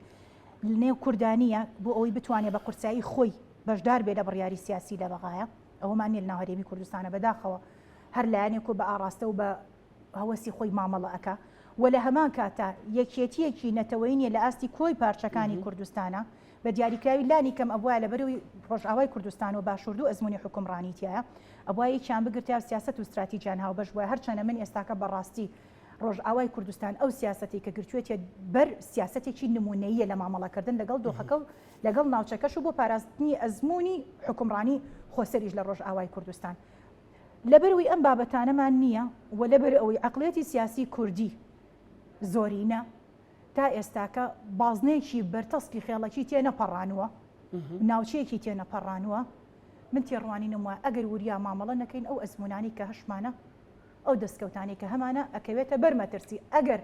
نێو کوردانیە بۆ ئەوەی بتوانێت بە قورسایی خۆی بەشدار بێ لە بڕیاری سیاسی لە بەغایە ئەوەمان نیە لە ناو هەرێمی کوردستانە بەداخەوە هەر لایەنێک و بە ئاڕاستە و بە هەوەسی خۆی مامەڵە ئەکا و لە هەمان کاتە یەکێتیەکی نەتەوەی نیە لە ئاستی کۆی پارچەکانی کوردستانە بە دیاریکراوی لانی کەم ئەبووە لە بەرەوەی ڕۆژئاوای کوردستان و باشوورد و ئەزمموی حکومڕانیتیایە ئەبووە یەکیان بگرتیا سیاست و استراتیجیان هاو بەش وایە هەرچەنە من ئێستاکە بەڕاستی ڕۆژئاوای کوردستان ئەو سیاسەتی کە گرتوێتە بەر سیاسەتێکی نمونەیە لە مامەڵەکردن لەگەڵ دۆخەکە و لەگەڵ ناوچەکەش و بۆ پاراستنی ئەزمموی حکومڕانی خۆسەریش لە ڕۆژئاوای کوردستان لەبەروی ئەم بابەتانەمان نییە و لەبەر ئەوەی عەقڵێتی سیاسی کوردی زۆرینە تا ئێستاکە بازنەیەکی بەرتەسکی خێڵەکی تێنەپەڕانوە ناوچەیەکی تێنەپەڕانوە من تێڕوانینم وایە ئەگەر وریا مامەڵە نەکەین ئەو ئەزممونانی کە هەشمانە ئەو دەستکەوتانی کە هەمانە ئەکەوێتە بەرمەترسی ئەگەر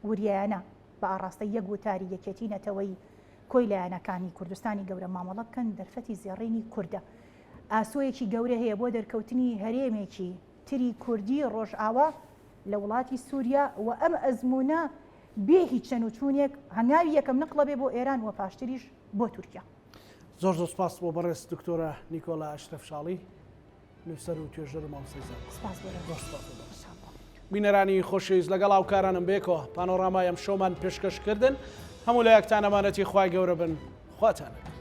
وریایانە بە ئاڕاستە یەک وتاری یەکێتی نەتەوەی کۆی لایەنەکانی کوردستانی گەورە مامەڵە بکەن دەرفەتی زێڕینی کووردە ئاسۆیەکی گەورە هەیە بۆ دەرکەوتنی هەرێمێکی تری کوردی ڕۆژئاوا لە وڵاتی سووریا و ئەم ئەزممونە بێ هیچ چەند و چوونێک هەنگاوی یەکەم نقڵە بێ بۆ ئێران و پاشتریش بۆ تورکیا زۆر زۆر سپاس بۆ بەڕێز دکتۆرە نیکۆلا ئەشرەفشاڵی نووسەر و توێژەر و مامۆستای بینەرانی خۆشەویست لەگەڵ هاوکارانم بێکەوە پانۆڕامای ئەم شۆمان پێشکەشکردن هەموو لە یەکتان ئەمانەتی خوای گەورە بن خواتانە